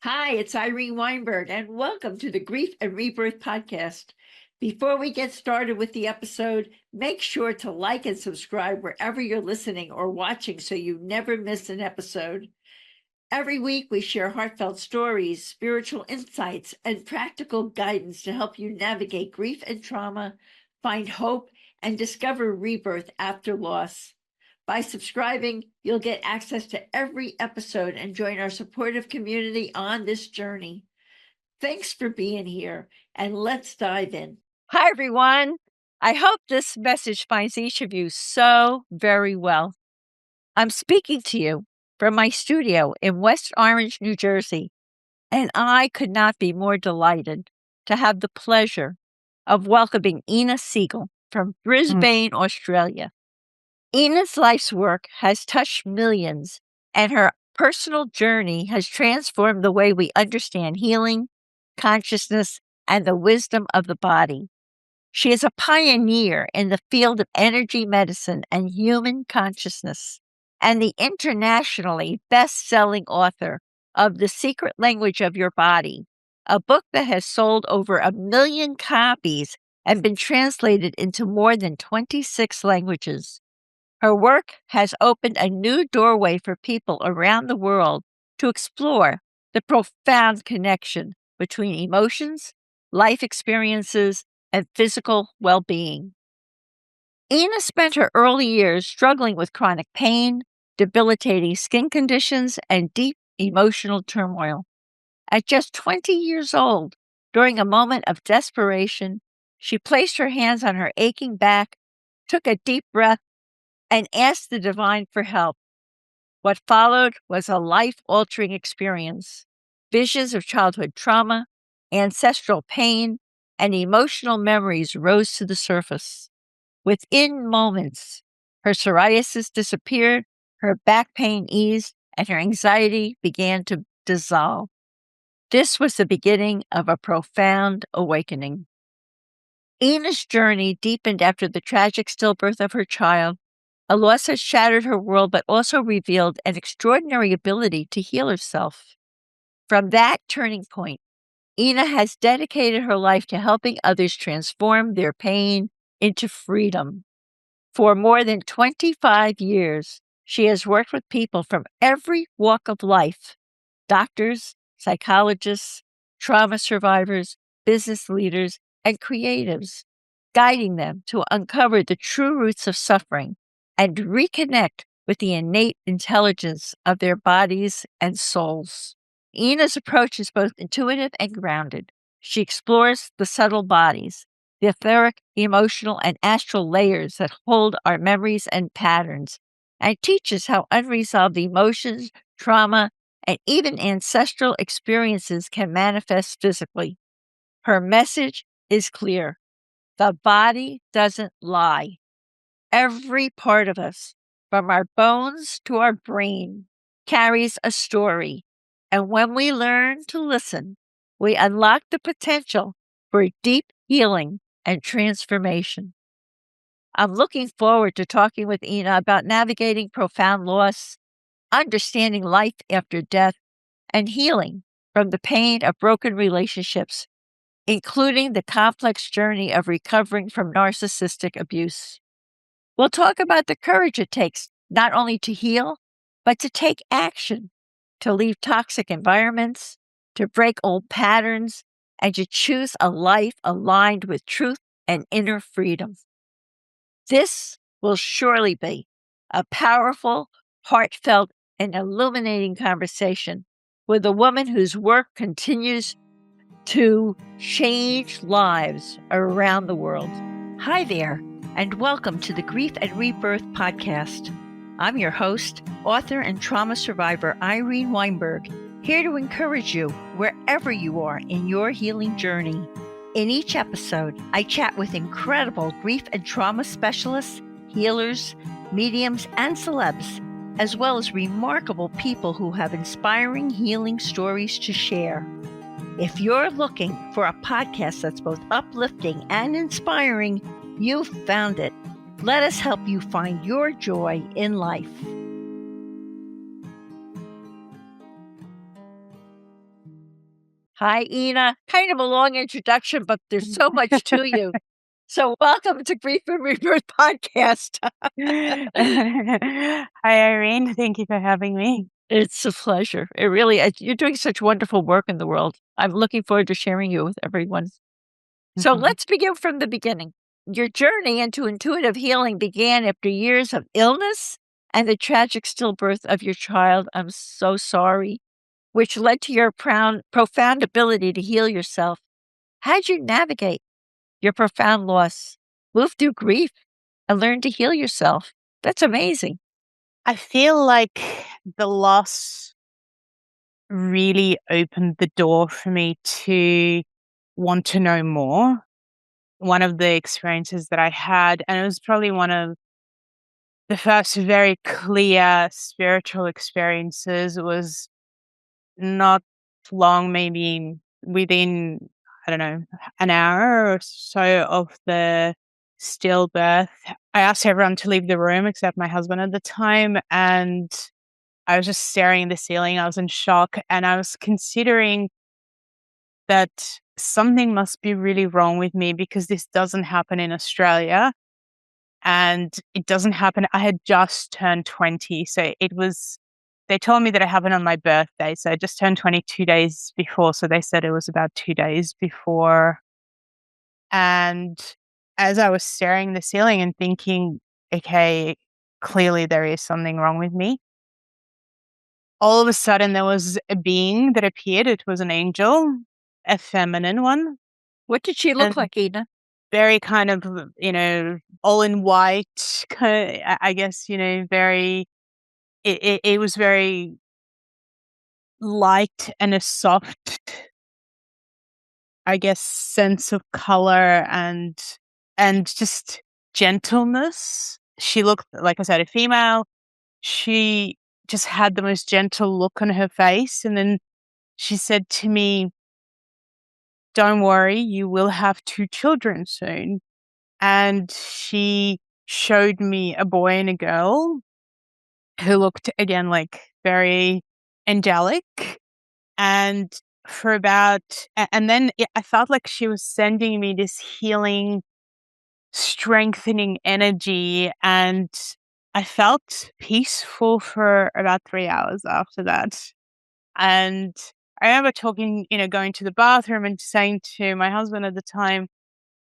Hi, it's Irene Weinberg, and welcome to the Grief and Rebirth podcast. Before we get started with the episode, make sure to like and subscribe wherever you're listening or watching so you never miss an episode. Every week, we share heartfelt stories, spiritual insights, and practical guidance to help you navigate grief and trauma, find hope, and discover rebirth after loss. By subscribing, you'll get access to every episode and join our supportive community on this journey. Thanks for being here, and let's dive in. Hi, everyone. I hope this message finds each of you so very well. I'm speaking to you from my studio in West Orange, New Jersey, and I could not be more delighted to have the pleasure of welcoming Inna Segal from Brisbane, Australia. Inna's life's work has touched millions, and her personal journey has transformed the way we understand healing, consciousness, and the wisdom of the body. She is a pioneer in the field of energy medicine and human consciousness, and the internationally best-selling author of The Secret Language of Your Body, a book that has sold over 1 million copies and been translated into more than 26 languages. Her work has opened a new doorway for people around the world to explore the profound connection between emotions, life experiences, and physical well-being. Inna spent her early years struggling with chronic pain, debilitating skin conditions, and deep emotional turmoil. At just 20 years old, during a moment of desperation, she placed her hands on her aching back, took a deep breath, and asked the divine for help. What followed was a life-altering experience. Visions of childhood trauma, ancestral pain, and emotional memories rose to the surface. Within moments, her psoriasis disappeared, her back pain eased, and her anxiety began to dissolve. This was the beginning of a profound awakening. Inna's journey deepened after the tragic stillbirth of her child. A loss had shattered her world, but also revealed an extraordinary ability to heal herself. From that turning point, Inna has dedicated her life to helping others transform their pain into freedom. For more than 25 years, she has worked with people from every walk of life: doctors, psychologists, trauma survivors, business leaders, and creatives, guiding them to uncover the true roots of suffering and reconnect with the innate intelligence of their bodies and souls. Inna's approach is both intuitive and grounded. She explores the subtle bodies, the etheric, emotional, and astral layers that hold our memories and patterns, and teaches how unresolved emotions, trauma, and even ancestral experiences can manifest physically. Her message is clear. The body doesn't lie. Every part of us, from our bones to our brain, carries a story. And when we learn to listen, we unlock the potential for deep healing and transformation. I'm looking forward to talking with Inna about navigating profound loss, understanding life after death, and healing from the pain of broken relationships, including the complex journey of recovering from narcissistic abuse. We'll talk about the courage it takes not only to heal, but to take action, to leave toxic environments, to break old patterns, and to choose a life aligned with truth and inner freedom. This will surely be a powerful, heartfelt, and illuminating conversation with a woman whose work continues to change lives around the world. Hi there, and welcome to the Grief and Rebirth podcast. I'm your host, author and trauma survivor Irene Weinberg, here to encourage you wherever you are in your healing journey. In each episode, I chat with incredible grief and trauma specialists, healers, mediums, and celebs, as well as remarkable people who have inspiring healing stories to share. If you're looking for a podcast that's both uplifting and inspiring, you've found it. Let us help you find your joy in life. Hi, Ina. Kind of a long introduction, but there's so much to you. So welcome to Grief and Rebirth Podcast. Hi, Irene. Thank you for having me. It's a pleasure. It really is. You're doing such wonderful work in the world. I'm looking forward to sharing you with everyone. So let's begin from the beginning. Your journey into intuitive healing began after years of illness and the tragic stillbirth of your child. I'm so sorry, which led to your profound ability to heal yourself. How'd you navigate your profound loss, move through grief, and learn to heal yourself? That's amazing. I feel like the loss really opened the door for me to want to know more. One of the experiences that I had, and it was probably one of the first very clear spiritual experiences, was not long, maybe within, I don't know, an hour or so of the stillbirth. I asked everyone to leave the room except my husband at the time. And I was just staring at the ceiling. I was in shock. And I was considering that something must be really wrong with me because this doesn't happen in Australia. And it doesn't happen. I had just turned 20. So they told me that it happened on my birthday. So I just turned 22 days before. So they said it was about 2 days before. And as I was staring at the ceiling and thinking, okay, clearly there is something wrong with me, all of a sudden there was a being that appeared. It was an angel, a feminine one. What did she look And like, Ina? very kind of, all in white, I guess, very, it was very light and a soft, I guess, sense of color and just gentleness. She looked, like I said, a female. She just had the most gentle look on her face. And then she said to me, "Don't worry, you will have 2 children soon." And she showed me a boy and a girl who looked again like very angelic. And for about, and then I felt like she was sending me this healing, strengthening energy. And I felt peaceful for about 3 hours after that. And I remember talking, going to the bathroom and saying to my husband at the time,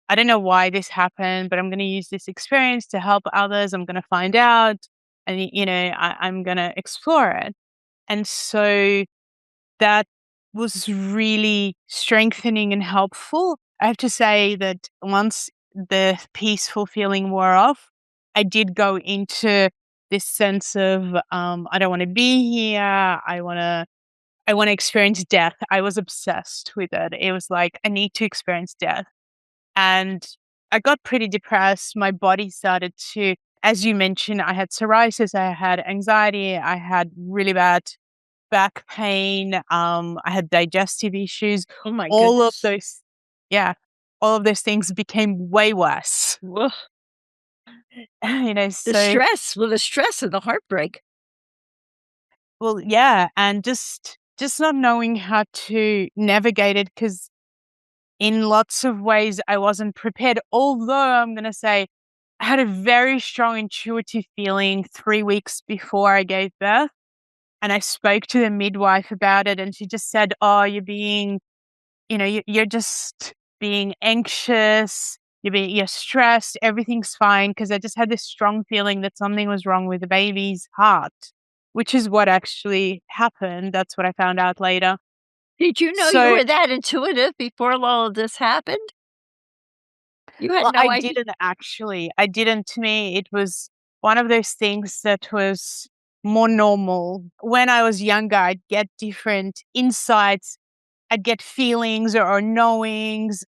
"I don't know why this happened, but I'm going to use this experience to help others. I'm going to find out and, I'm going to explore it." And so that was really strengthening and helpful. I have to say that once the peaceful feeling wore off, I did go into this sense of, I don't want to be here. I want to experience death. I was obsessed with it. It was like, I need to experience death. And I got pretty depressed. My body started to, as you mentioned, I had psoriasis, I had anxiety, I had really bad back pain, I had digestive issues. Oh my All of goodness. those, yeah, all of those things became way worse. Ugh. The stress and the heartbreak. well, yeah, and just not knowing how to navigate it because in lots of ways I wasn't prepared. Although I'm gonna say I had a very strong intuitive feeling 3 weeks before I gave birth. And I spoke to the midwife about it, and she just said, "Oh, you're just being anxious. You're stressed. Everything's fine." Because I just had this strong feeling that something was wrong with the baby's heart, which is what actually happened. That's what I found out later. Did you know you So, were that intuitive before all of this happened? You had well, no I idea. didn't actually. I didn't. To me, it was one of those things that was more normal. When I was younger, I'd get different insights. I'd get feelings or knowings,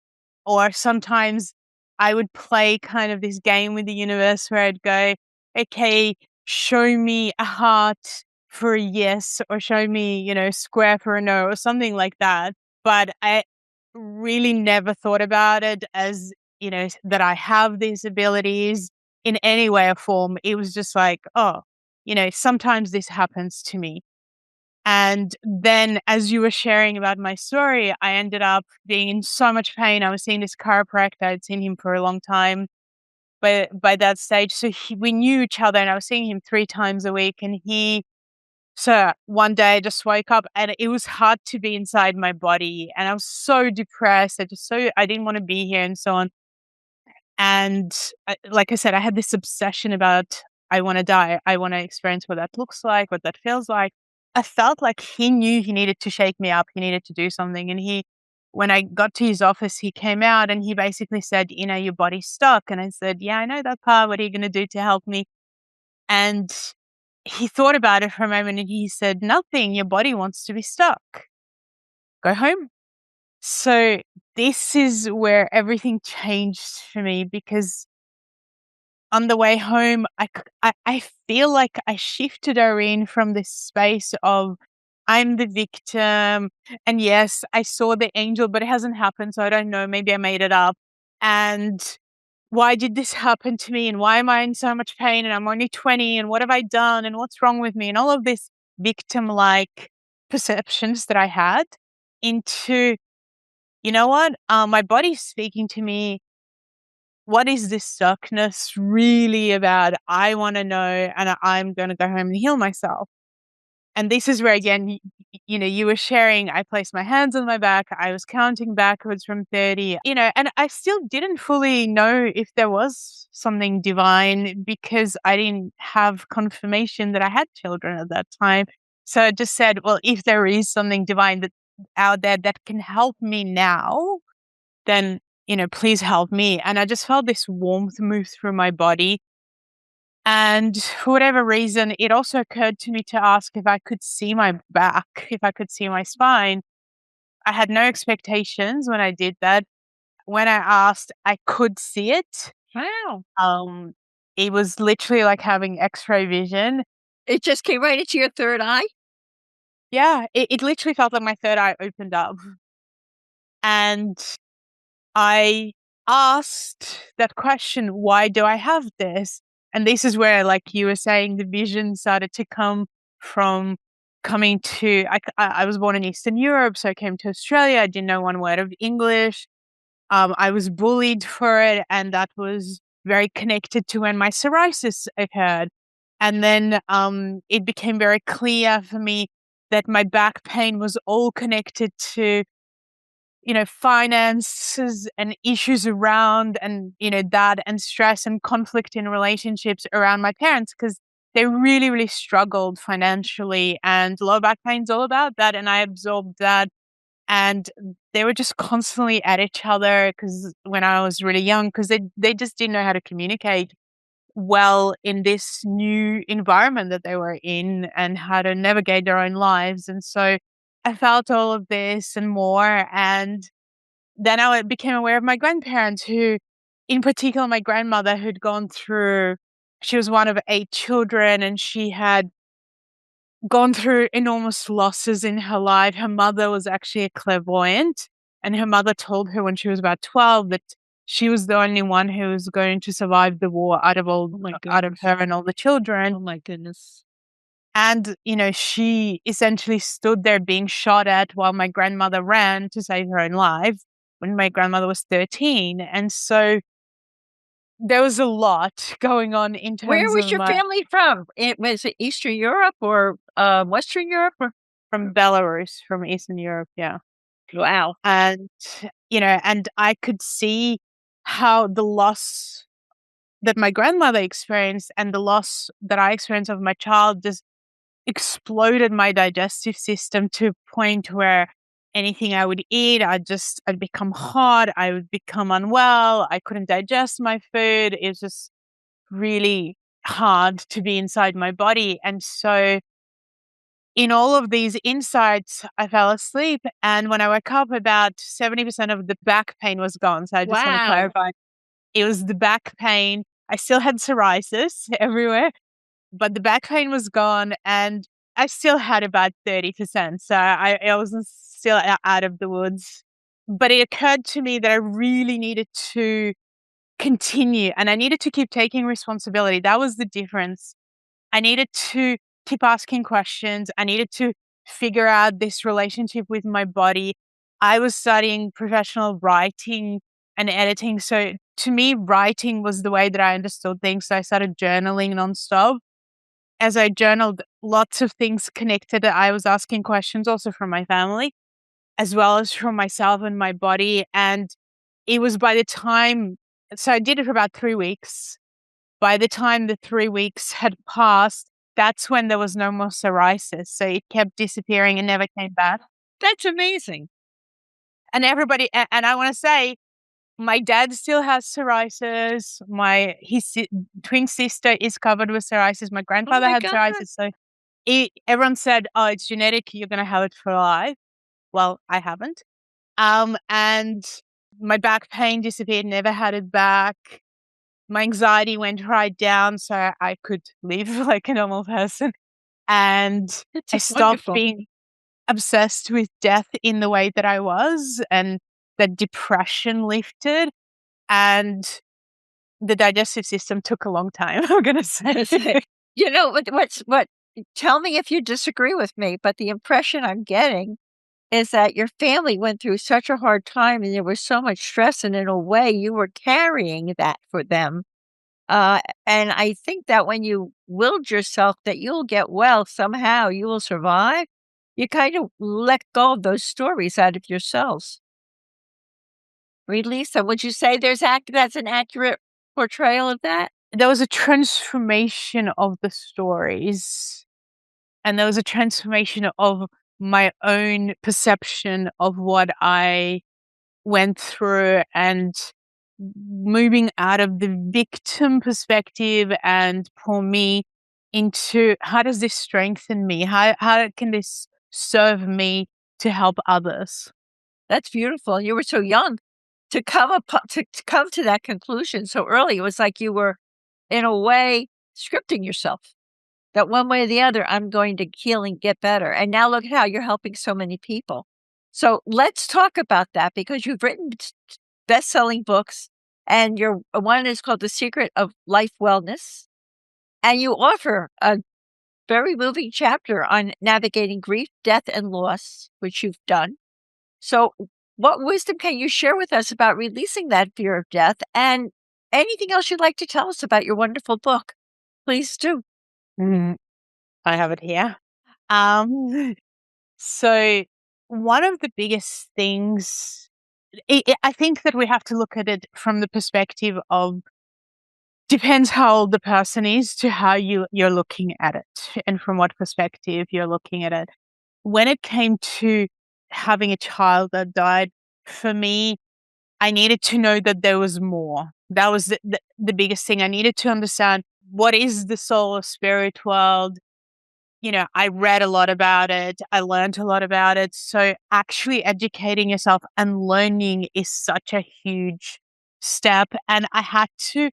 or sometimes I would play kind of this game with the universe where I'd go, "Okay, show me a heart for a yes, or show me, square for a no," or something like that. But I really never thought about it as, that I have these abilities in any way or form. It was just like, oh, sometimes this happens to me. And then as you were sharing about my story, I ended up being in so much pain. I was seeing this chiropractor. I'd seen him for a long time. But by that stage, so we knew each other, and I was seeing him 3 times a week. And so one day I just woke up and it was hard to be inside my body. And I was so depressed. I didn't want to be here and so on. And like I said, I had this obsession about I want to die. I want to experience what that looks like, what that feels like. I felt like he knew he needed to shake me up. He needed to do something. And when I got to his office, he came out and he basically said, your body's stuck. And I said, yeah, I know that part. What are you going to do to help me? And he thought about it for a moment and he said, nothing. Your body wants to be stuck. Go home. So this is where everything changed for me, because on the way home, I feel like I shifted Irene from this space of I'm the victim. And yes, I saw the angel, but it hasn't happened. So I don't know. Maybe I made it up. And why did this happen to me? And why am I in so much pain? And I'm only 20. And what have I done? And what's wrong with me? And all of this victim-like perceptions that I had into, you know what? My body's speaking to me. What is this stuckness really about? I want to know, and I'm going to go home and heal myself. And this is where, again, you were sharing, I placed my hands on my back. I was counting backwards from 30, and I still didn't fully know if there was something divine because I didn't have confirmation that I had children at that time. So I just said, well, if there is something divine out there that can help me now, then, please help me. And I just felt this warmth move through my body. And for whatever reason, it also occurred to me to ask if I could see my back, if I could see my spine. I had no expectations when I did that. When I asked, I could see it. Wow. It was literally like having X-ray vision. It just came right into your third eye? Yeah, it literally felt like my third eye opened up. And I asked that question, why do I have this? And this is where, like you were saying, the vision started to come from coming to, I was born in Eastern Europe, so I came to Australia. I didn't know one word of English. I was bullied for it, and that was very connected to when my psoriasis occurred. And then it became very clear for me that my back pain was all connected to finances and issues around and, that and stress and conflict in relationships around my parents, because they really, really struggled financially, and low back pain's all about that. And I absorbed that. And they were just constantly at each other because when I was really young, because they just didn't know how to communicate well in this new environment that they were in and how to navigate their own lives. And so I felt all of this and more. And then I became aware of my grandparents, who, in particular, my grandmother, who'd gone through, she was one of 8 children, and she had gone through enormous losses in her life. Her mother was actually a clairvoyant, and her mother told her when she was about 12 that she was the only one who was going to survive the war out of her and all the children. Oh my goodness. And, she essentially stood there being shot at while my grandmother ran to save her own life when my grandmother was 13. And so there was a lot going on in Where terms was of your family from? Was it Eastern Europe or Western Europe? from Belarus, from Eastern Europe. Yeah. Wow. And, and I could see how the loss that my grandmother experienced and the loss that I experienced of my child just exploded my digestive system to a point where anything I would eat, I'd become hot, I would become unwell, I couldn't digest my food. It was just really hard to be inside my body. And so in all of these insights, I fell asleep. And when I woke up, about 70% of the back pain was gone. So I just want to Wow. clarify. It was the back pain. I still had psoriasis everywhere, but the back pain was gone, and I still had about 30%. So I wasn't still out of the woods. But it occurred to me that I really needed to continue, and I needed to keep taking responsibility. That was the difference. I needed to keep asking questions. I needed to figure out this relationship with my body, I was studying professional writing and editing. So to me, writing was the way that I understood things. So I started journaling nonstop. As I journaled, lots of things connected. I was asking questions also from my family, as well as from myself and my body. And it was by the time, so I did it for about 3 weeks. By the time the 3 weeks had passed, that's when there was no more psoriasis. So it kept disappearing and never came back. That's amazing. And everybody, and I want to say, my dad still has psoriasis. His twin sister is covered with psoriasis. My grandfather my had God. psoriasis. So everyone said, "Oh, it's genetic. You're going to have it for life." Well, I haven't. And my back pain disappeared. Never had it back. My anxiety went right down, so I could live like a normal person. And It's I stopped wonderful. being obsessed with death in the way that I was, and the depression lifted, and the digestive system took a long time, I'm gonna say. You know, what tell me if you disagree with me, but the impression I'm getting is that your family went through such a hard time and there was so much stress, and in a way, you were carrying that for them. And I think that when you willed yourself that you'll get well somehow, you will survive, you kind of let go of those stories out of yourselves. Release them. Would you say that's an accurate portrayal of that? There was a transformation of the stories, and there was a transformation of my own perception of what I went through, and moving out of the victim perspective and poor me into how does this strengthen me? How can this serve me to help others? That's beautiful. You were so young to to come to that conclusion so early. It was like you were, in a way, scripting yourself that one way or the other, I'm going to heal and get better. And now look at how you're helping so many people. So let's talk about that, because you've written best-selling books, and your one is called The Secret of Life Wellness, and you offer a very moving chapter on navigating grief, death, and loss, which you've done. So what wisdom can you share with us about releasing that fear of death, and anything else you'd like to tell us about your wonderful book? Please do. Mm, I have it here. Um, so one of the biggest things, I think that we have to look at it from the perspective of, depends how old the person is to how you're looking at it, and from what perspective you're looking at it. When it came to having a child that died, for me, I needed to know that there was more. That was the biggest thing. I needed to understand, what is the soul or spirit world. I read a lot about it. I learned a lot about it. So actually educating yourself and learning is such a huge step. And I had to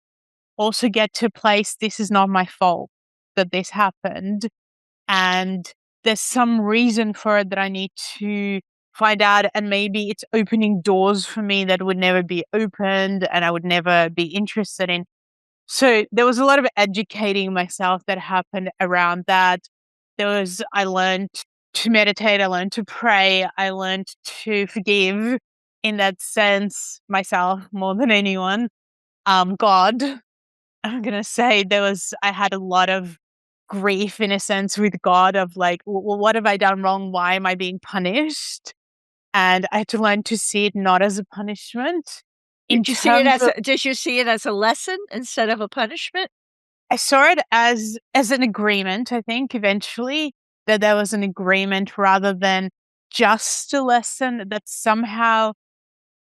also get to a place, this is not my fault that this happened. And there's some reason for it that I need to find out. And maybe it's opening doors for me that would never be opened and I would never be interested in. So there was a lot of educating myself that happened around that. I learned to meditate, I learned to pray, I learned to forgive, in that sense, myself more than anyone. God, I'm gonna say, I had a lot of grief in a sense with God of like, well, what have I done wrong? Why am I being punished? And I had to learn to see it not as a punishment. In terms of, Did you see it as a lesson instead of a punishment? I saw it as an agreement. I think eventually that there was an agreement rather than just a lesson, that somehow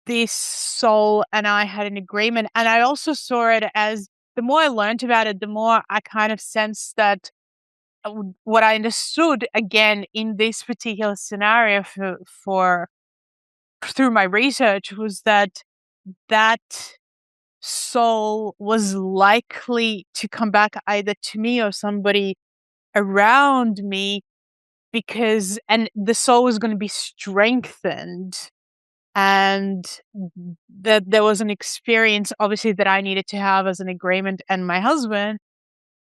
this soul and I had an agreement. And I also saw it as, the more I learned about it, the more I kind of sensed that what I understood again in this particular scenario for through my research was that that soul was likely to come back either to me or somebody around me, and the soul was going to be strengthened, and that there was an experience obviously that I needed to have as an agreement and my husband,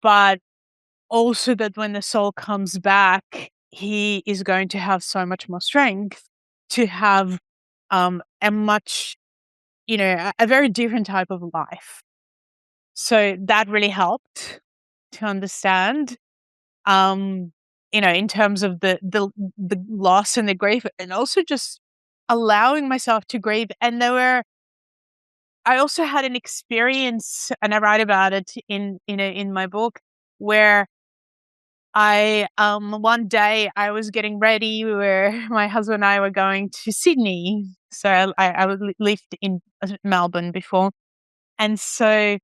but also that when the soul comes back, he is going to have so much more strength to have a much, a very different type of life. So that really helped to understand, in terms of the loss and the grief, and also just allowing myself to grieve. And I also had an experience, and I write about it in my book, where I one day I was getting ready, where my husband and I were going to Sydney. So lived in Melbourne before, and so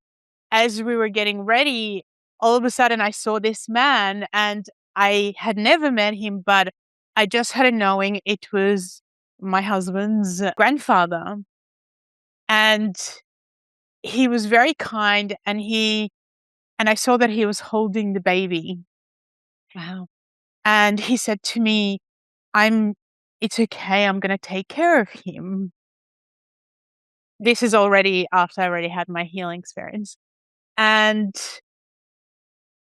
as we were getting ready, all of a sudden I saw this man, and I had never met him, but I just had a knowing it was my husband's grandfather. And he was very kind, and I saw that he was holding the baby. Wow. And he said to me, it's okay, I'm going to take care of him. This is already after I already had my healing experience. And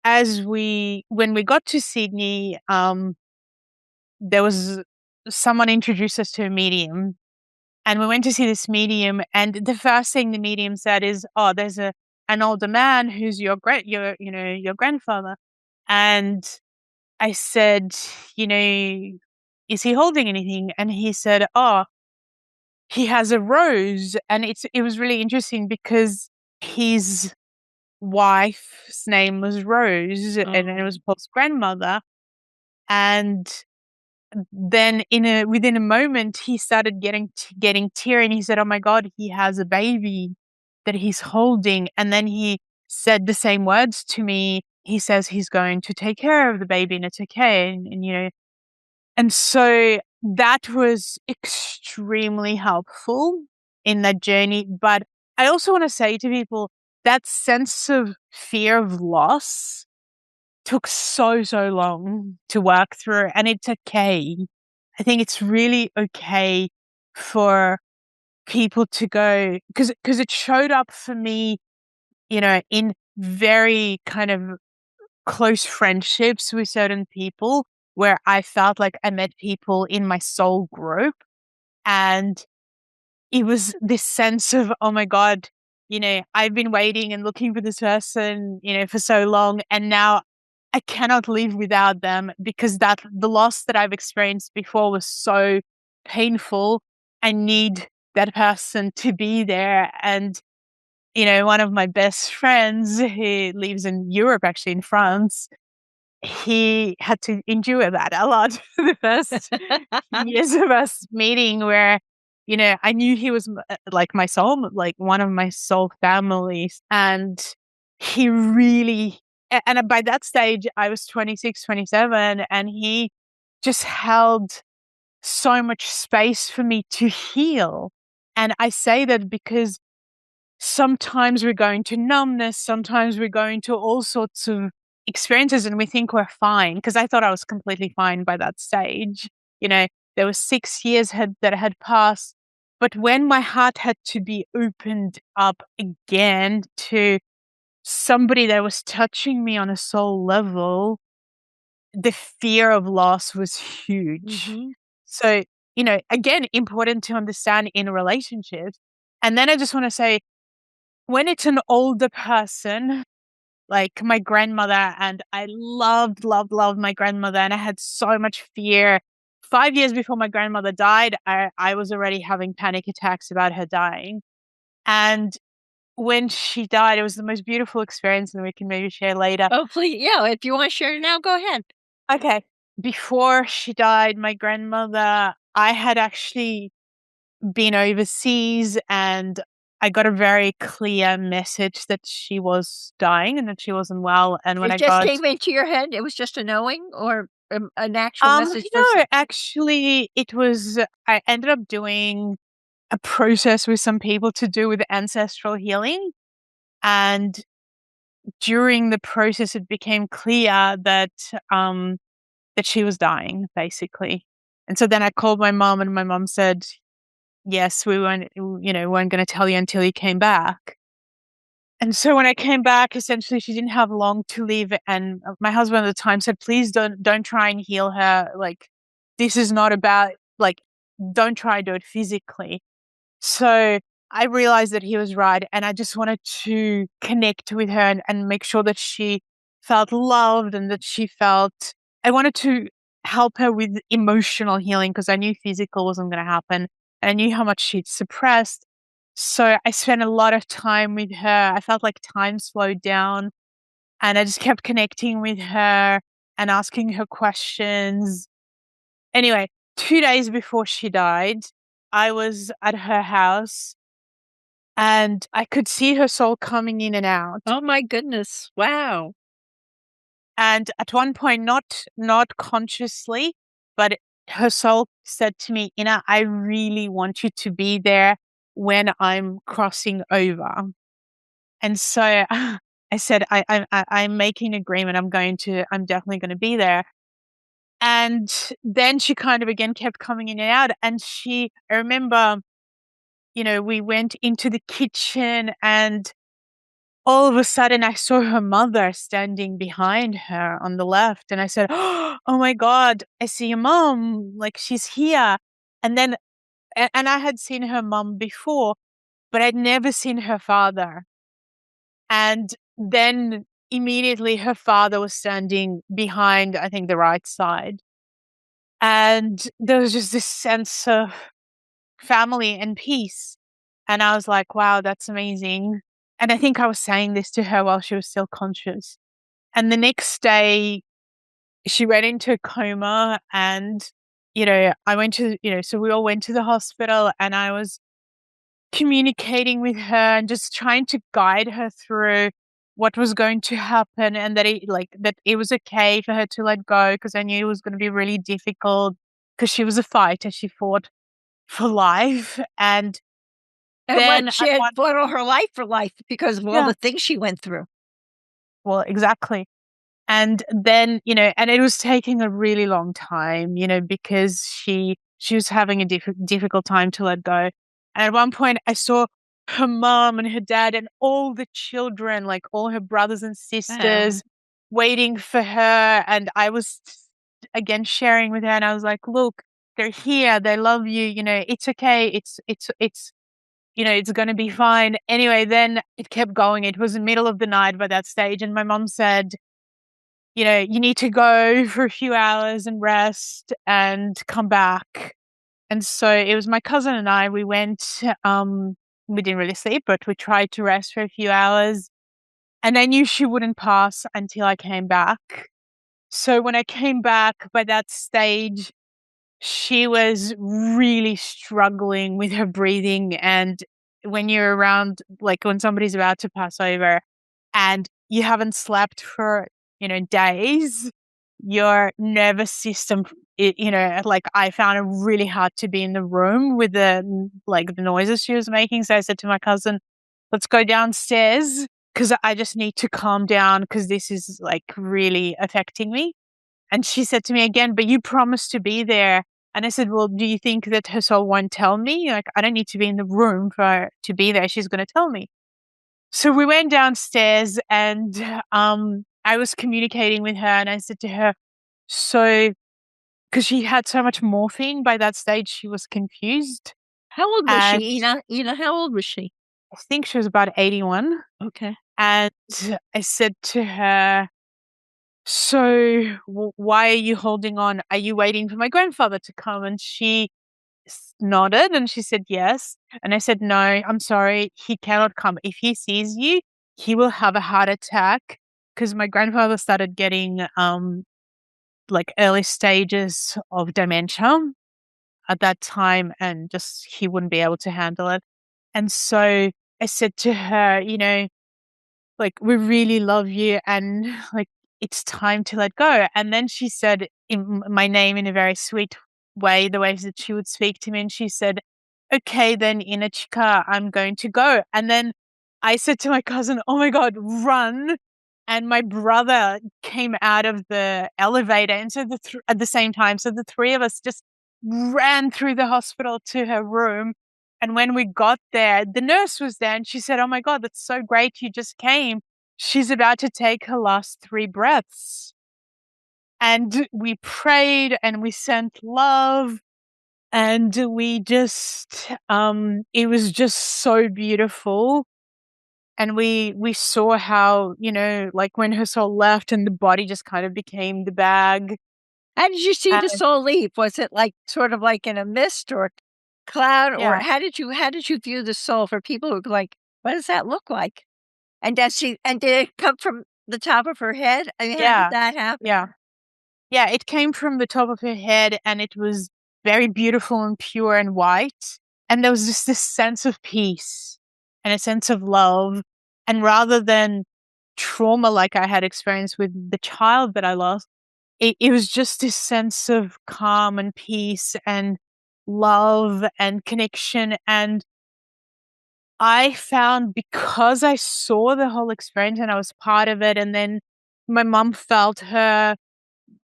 when we got to Sydney, there was someone introduced us to a medium, and we went to see this medium. And the first thing the medium said is, "Oh, there's an older man who's your grandfather." And I said, "Is he holding anything?" And he said, "Oh, he has a rose." And it was really interesting because his wife's name was Rose, and it was Paul's grandmother. And then within a moment, he started getting teary, and he said, "Oh my God, he has a baby that he's holding." And then he said the same words to me. He says he's going to take care of the baby, and it's okay. And so that was extremely helpful in that journey. But I also want to say to people, that sense of fear of loss took so long to work through, and it's okay. I think it's really okay for people to go, because it showed up for me, in very kind of close friendships with certain people, where I felt like I met people in my soul group, and it was this sense of, oh my God, I've been waiting and looking for this person, for so long, and now I cannot live without them, because the loss that I've experienced before was so painful. I need that person to be there. And, one of my best friends, who lives in Europe, actually in France, he had to endure that a lot the first years of us meeting, where, I knew he was like my soul, like one of my soul families. And he really, and by that stage, I was 26, 27, and he just held so much space for me to heal. And I say that because sometimes we're going to numbness, sometimes we're going to all sorts of experiences, and we think we're fine. Because I thought I was completely fine by that stage. There was 6 years that had passed. But when my heart had to be opened up again to somebody that was touching me on a soul level, the fear of loss was huge. Mm-hmm. So, again, important to understand in relationships. And then I just want to say, when it's an older person, like my grandmother, and I loved, loved, loved my grandmother, and I had so much fear. 5 years before my grandmother died, I was already having panic attacks about her dying. And when she died, it was the most beautiful experience, and we can maybe share later. Oh, please. Yeah. If you want to share now, go ahead. Okay. Before she died, my grandmother, I had actually been overseas, and I got a very clear message that she was dying and that she wasn't well. And when It I just got, came into your head. It was just a knowing, or an actual message for no, actually, I ended up doing a process with some people to do with ancestral healing. And during the process, it became clear that she was dying, basically. And so then I called my mom, and my mom said, "Yes, we weren't going to tell you until you came back." And so when I came back, essentially she didn't have long to live. And my husband at the time said, please don't try and heal her. Like, this is not about, like, don't try to do it physically. So I realized that he was right. And I just wanted to connect with her and make sure that she felt loved and that I wanted to help her with emotional healing because I knew physical wasn't going to happen. And I knew how much she'd suppressed. So I spent a lot of time with her. I felt like time slowed down and I just kept connecting with her and asking her questions. Anyway, 2 days before she died, I was at her house and I could see her soul coming in and out. Oh my goodness. Wow. And at one point, not consciously, but her soul said to me, Inna, I really want you to be there when I'm crossing over. And so I said, I'm making an agreement. I'm definitely going to be there. And then she kind of again kept coming in and out. And I remember, we went into the kitchen and all of a sudden I saw her mother standing behind her on the left. And I said, oh my God, I see your mom. Like she's here. And then, and I had seen her mom before, but I'd never seen her father. And then immediately her father was standing behind, I think, the right side. And there was just this sense of family and peace. And I was like, wow, that's amazing. And I think I was saying this to her while she was still conscious. And the next day, she went into a coma. And, I went to, so we all went to the hospital and I was communicating with her and just trying to guide her through what was going to happen and that it was okay for her to let go because I knew it was going to be really difficult because she was a fighter. She fought for life. And then what she had fought all her life for life because of all the things she went through. Well, exactly. And then, and it was taking a really long time, because she was having a difficult time to let go. And at one point I saw her mom and her dad and all the children, like all her brothers and sisters waiting for her. And I was again sharing with her and I was like, look, they're here. They love you. It's okay. It's going to be fine. Anyway, then it kept going. It was the middle of the night by that stage. And my mom said, you need to go for a few hours and rest and come back. And so it was my cousin and I, we went, we didn't really sleep, but we tried to rest for a few hours. And I knew she wouldn't pass until I came back. So when I came back by that stage, she was really struggling with her breathing. And when you're around, like when somebody's about to pass over and you haven't slept for, days, your nervous system, like I found it really hard to be in the room with the noises she was making. So I said to my cousin, let's go downstairs because I just need to calm down because this is like really affecting me. And she said to me again, but you promised to be there. And I said, well, do you think that her soul won't tell me? Like, I don't need to be in the room for her to be there. She's going to tell me. So we went downstairs and I was communicating with her and I said to her, so, because she had so much morphine by that stage, she was confused. How old was she, Inna? Inna, how old was she? I think she was about 81. Okay. And I said to her, so why are you holding on? Are you waiting for my grandfather to come? And she nodded and she said yes. And I said, no, I'm sorry. He cannot come. If he sees you, he will have a heart attack because my grandfather started getting early stages of dementia at that time and just he wouldn't be able to handle it. And so I said to her, we really love you and it's time to let go. And then she said my name in a very sweet way, the way that she would speak to me. And she said, okay, then Inna Chika, I'm going to go. And then I said to my cousin, oh my God, run. And my brother came out of the elevator. And so at the same time, so the three of us just ran through the hospital to her room. And when we got there, the nurse was there and she said, "Oh my God, that's so great. You just came. She's about to take her last 3 breaths." And we prayed and we sent love and we just, it was just so beautiful. And we saw how, like when her soul left and the body just kind of became the bag. How did you see the And soul leave? Was it like sort of like in a mist or a cloud, or yeah, how did you view the soul for people who like, what does that look like? And did it come from the top of her head? I mean, how did yeah, that happen? yeah. Yeah, it came from the top of her head and it was very beautiful and pure and white. And there was just this sense of peace and a sense of love. And rather than trauma like I had experienced with the child that I lost, it was just this sense of calm and peace and love and connection. And I found, because I saw the whole experience and I was part of it, and then my mom felt her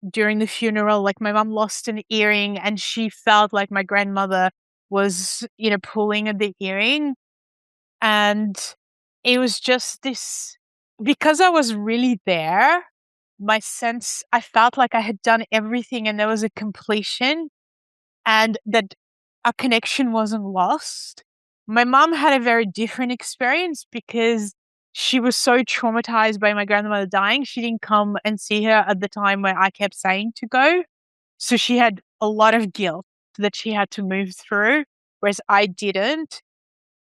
during the funeral. Like my mom lost an earring and she felt like my grandmother was, pulling at the earring. And it was just this, because I was really there, I felt like I had done everything and there was a completion and that a connection wasn't lost. My mom had a very different experience because she was so traumatized by my grandmother dying. She didn't come and see her at the time where I kept saying to go. So she had a lot of guilt that she had to move through, whereas I didn't.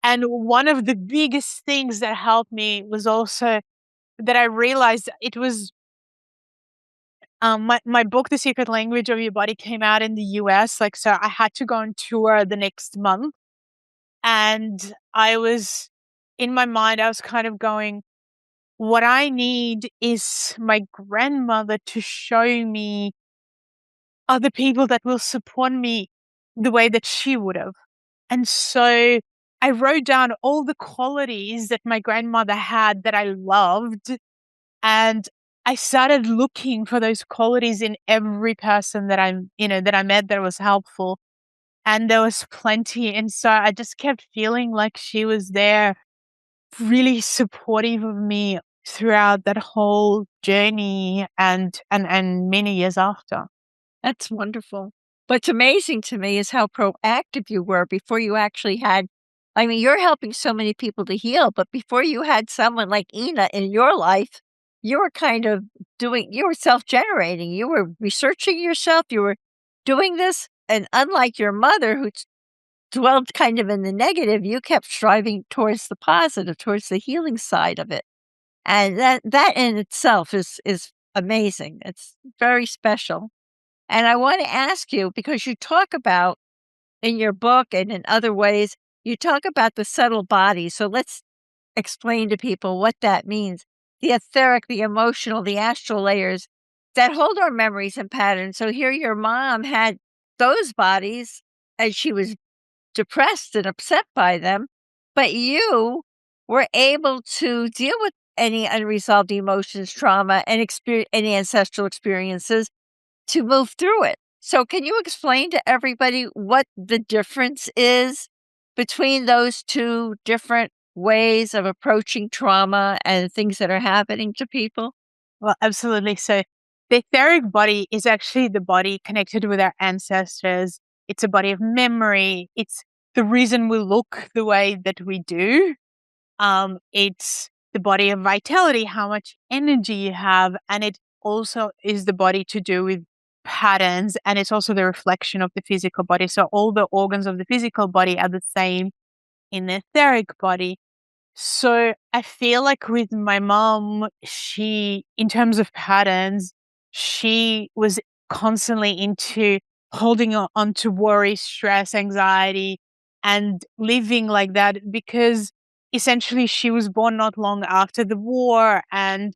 And one of the biggest things that helped me was also that I realized it was my book, The Secret Language of Your Body, came out in the US. Like, so I had to go on tour the next month. And in my mind, I was kind of going, what I need is my grandmother to show me other people that will support me the way that she would have. And so I wrote down all the qualities that my grandmother had that I loved. And I started looking for those qualities in every person that I met that was helpful. And there was plenty. And so I just kept feeling like she was there, really supportive of me throughout that whole journey and many years after. That's wonderful. What's amazing to me is how proactive you were before you actually had. I mean, you're helping so many people to heal, but before you had someone like Ina in your life, you were kind of you were self-generating. You were researching yourself. You were doing this. And unlike your mother, who dwelled kind of in the negative, you kept striving towards the positive, towards the healing side of it. And that in itself is amazing. It's very special. And I want to ask you, because you talk about in your book and in other ways, you talk about the subtle body. So let's explain to people what that means. The etheric, the emotional, the astral layers that hold our memories and patterns. So here your mom had those bodies and she was depressed and upset by them, but you were able to deal with any unresolved emotions, trauma, and any ancestral experiences to move through it. So can you explain to everybody what the difference is between those two different ways of approaching trauma and things that are happening to people? Well, absolutely. So the etheric body is actually the body connected with our ancestors. It's a body of memory. It's the reason we look the way that we do. It's the body of vitality, how much energy you have. And it also is the body to do with patterns. And it's also the reflection of the physical body. So all the organs of the physical body are the same in the etheric body. So I feel like with my mom, in terms of patterns, she was constantly into holding on to worry, stress, anxiety, and living like that because essentially she was born not long after the war, and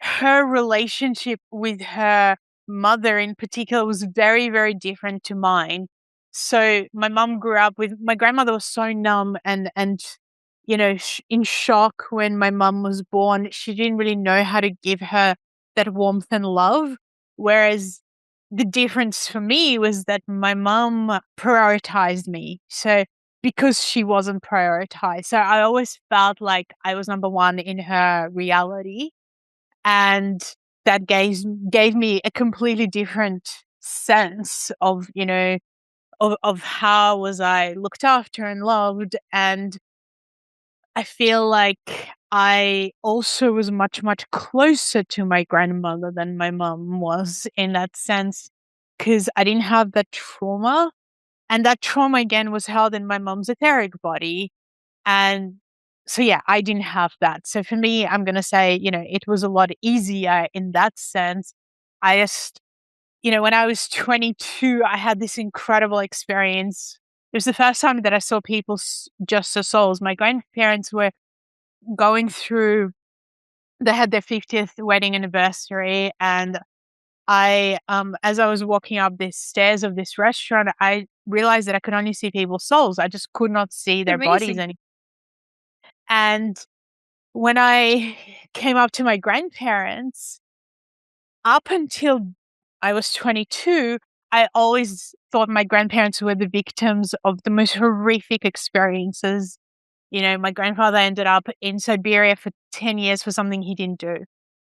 her relationship with her mother in particular was very, very different to mine. So my mom grew up with my grandmother was so numb and in shock when my mum was born. She didn't really know how to give her that warmth and love. Whereas the difference for me was that my mum prioritized me. So because she wasn't prioritized. So I always felt like I was number one in her reality. And that gave me a completely different sense of, of how was I looked after and loved. And I feel like I also was much, much closer to my grandmother than my mom was in that sense, because I didn't have that trauma. And that trauma again was held in my mom's etheric body. And so, yeah, I didn't have that. So for me, I'm going to say, it was a lot easier in that sense. I just, when I was 22, I had this incredible experience. It was the first time that I saw people just as souls. My grandparents were going through, they had their 50th wedding anniversary. And as I was walking up these stairs of this restaurant, I realized that I could only see people's souls. I just could not see their bodies Amazing. And when I came up to my grandparents, up until I was 22, I always thought my grandparents were the victims of the most horrific experiences. My grandfather ended up in Siberia for 10 years for something he didn't do.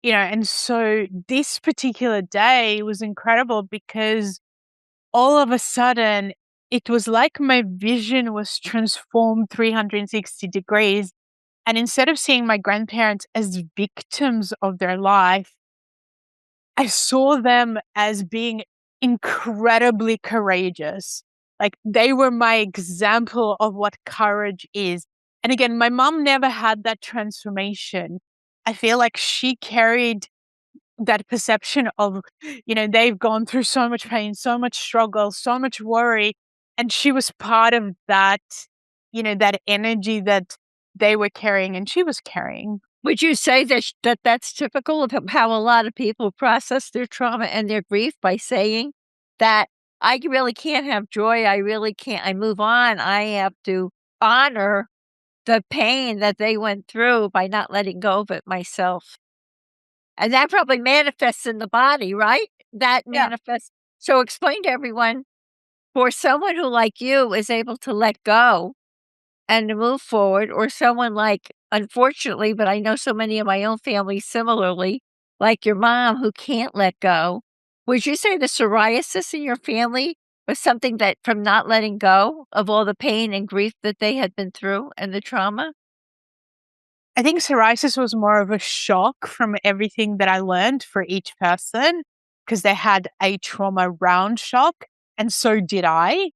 And so this particular day was incredible because all of a sudden it was like my vision was transformed 360 degrees. And instead of seeing my grandparents as victims of their life, I saw them as being incredibly courageous. Like they were my example of what courage is. And again, my mom never had that transformation. I feel like she carried that perception of, they've gone through so much pain, so much struggle, so much worry. And she was part of that, that energy that they were carrying and she was carrying. Would you say that's typical of how a lot of people process their trauma and their grief by saying that I really can't have joy, I really can't, I move on, I have to honor the pain that they went through by not letting go of it myself? And that probably manifests in the body, right? That Yeah. manifests. So explain to everyone, for someone who, like you, is able to let go and to move forward, or someone like, unfortunately, but I know so many of my own family similarly, like your mom who can't let go. Would you say the psoriasis in your family was something that from not letting go of all the pain and grief that they had been through and the trauma? I think psoriasis was more of a shock from everything that I learned for each person because they had a trauma round shock. And so did I,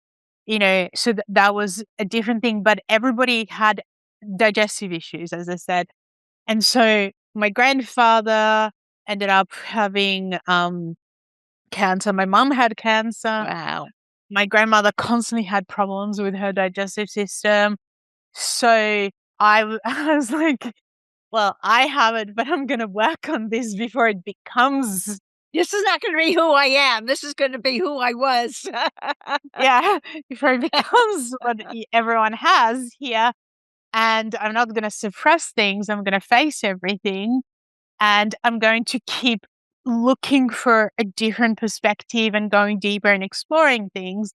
so that was a different thing. But everybody had digestive issues, as I said. And so my grandfather ended up having cancer. My mom had cancer. Wow. My grandmother constantly had problems with her digestive system. So I was like, well, I have it, but I'm going to work on this before it becomes. This is not going to be who I am. This is going to be who I was. Yeah, before it becomes what everyone has here. And I'm not going to suppress things. I'm going to face everything. And I'm going to keep looking for a different perspective and going deeper and exploring things.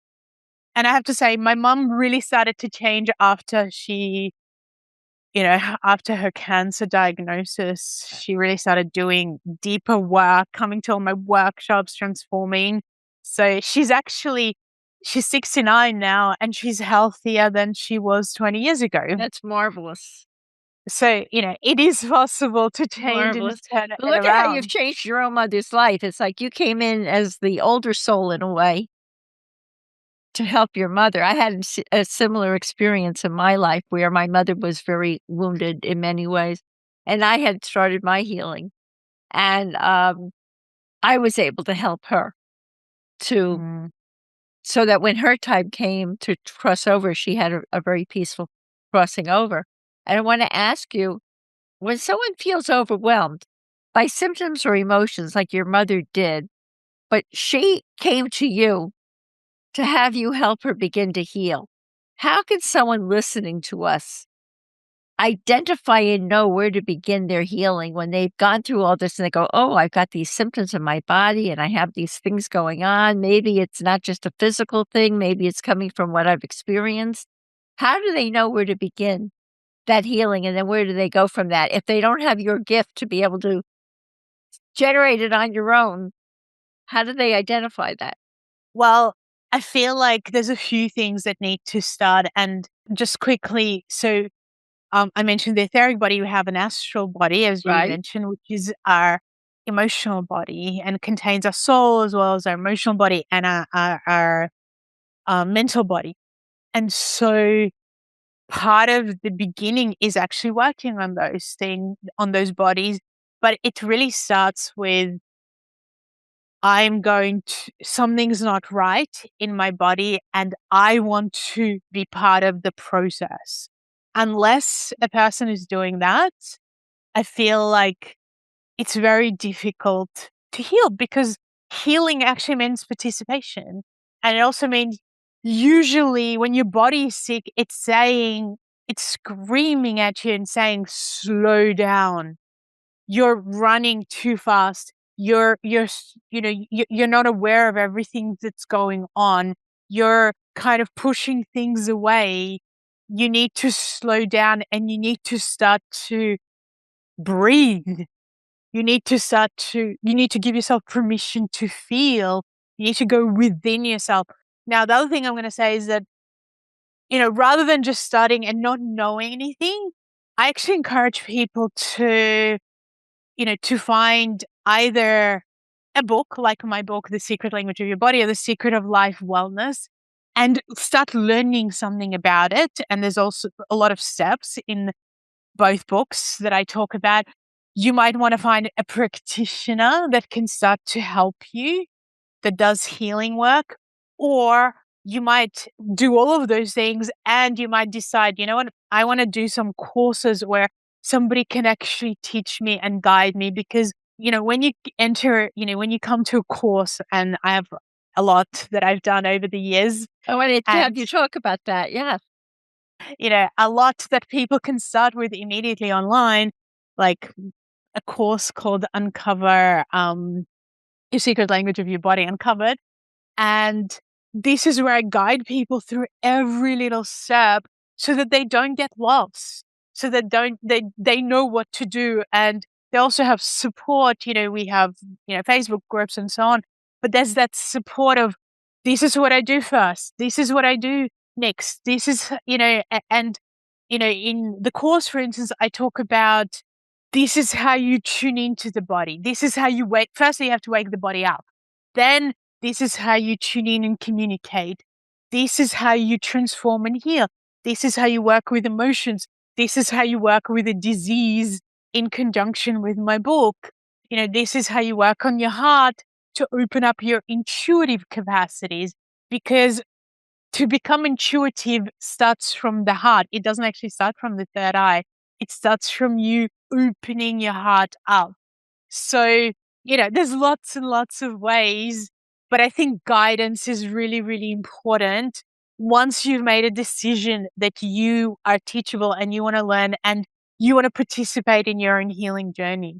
And I have to say, my mom really started to change after after her cancer diagnosis. She really started doing deeper work, coming to all my workshops, transforming. So she's 69 now and she's healthier than she was 20 years ago. That's marvelous. So, it is possible to change Marvelous. and turn it But look at how you've around. changed your own mother's life. It's like you came in as the older soul in a way to help your mother. I had a similar experience in my life where my mother was very wounded in many ways, and I had started my healing. And I was able to help her to Mm. so that when her time came to cross over, she had a very peaceful crossing over. And I want to ask you, when someone feels overwhelmed by symptoms or emotions like your mother did, but she came to you to have you help her begin to heal, how can someone listening to us identify and know where to begin their healing when they've gone through all this and they go, oh, I've got these symptoms in my body and I have these things going on. Maybe it's not just a physical thing. Maybe it's coming from what I've experienced. how do they know where to begin that healing? And then where do they go from that? If they don't have your gift to be able to generate it on your own, how do they identify that? Well, I feel like there's a few things that need to start. And just quickly, so I mentioned the etheric body. We have an astral body, as you Right. mentioned, which is our emotional body and contains our soul as well as our emotional body and our mental body. And so part of the beginning is actually working on those things, on those bodies. But it really starts with something's not right in my body and I want to be part of the process. Unless a person is doing that, I feel like it's very difficult to heal because healing actually means participation. And it also means usually when your body is sick, it's screaming at you and saying, slow down. You're running too fast. You're not aware of everything that's going on. You're kind of pushing things away. You need to slow down and you need to start to breathe. You need to give yourself permission to feel. You need to go within yourself. Now, the other thing I'm going to say is that, rather than just starting and not knowing anything, I actually encourage people to find either a book like my book, The Secret Language of Your Body, or The Secret of Life Wellness, and start learning something about it. And there's also a lot of steps in both books that I talk about. You might want to find a practitioner that can start to help you, that does healing work, or you might do all of those things and you might decide, you know what, I want to do some courses where somebody can actually teach me and guide me because, when you when you come to a course, and I have a lot that I've done over the years. I wanted to And have you talk about that. Yeah. a lot that people can start with immediately online, like a course called Uncover Your Secret Language of Your Body Uncovered. And this is where I guide people through every little step so that they don't get lost, so that they know what to do. And they also have support. We have, Facebook groups and so on, but there's that support of, this is what I do first. This is what I do next. This is, and, in the course, for instance, I talk about, this is how you tune into the body. This is how you wake. Firstly, you have to wake the body up. Then this is how you tune in and communicate. This is how you transform and heal. This is how you work with emotions. This is how you work with a disease in conjunction with my book. This is how you work on your heart to open up your intuitive capacities, because to become intuitive starts from the heart. It doesn't actually start from the third eye. It starts from you opening your heart up. So, there's lots and lots of ways, but I think guidance is really, really important. Once you've made a decision that you are teachable and you want to learn and you want to participate in your own healing journey.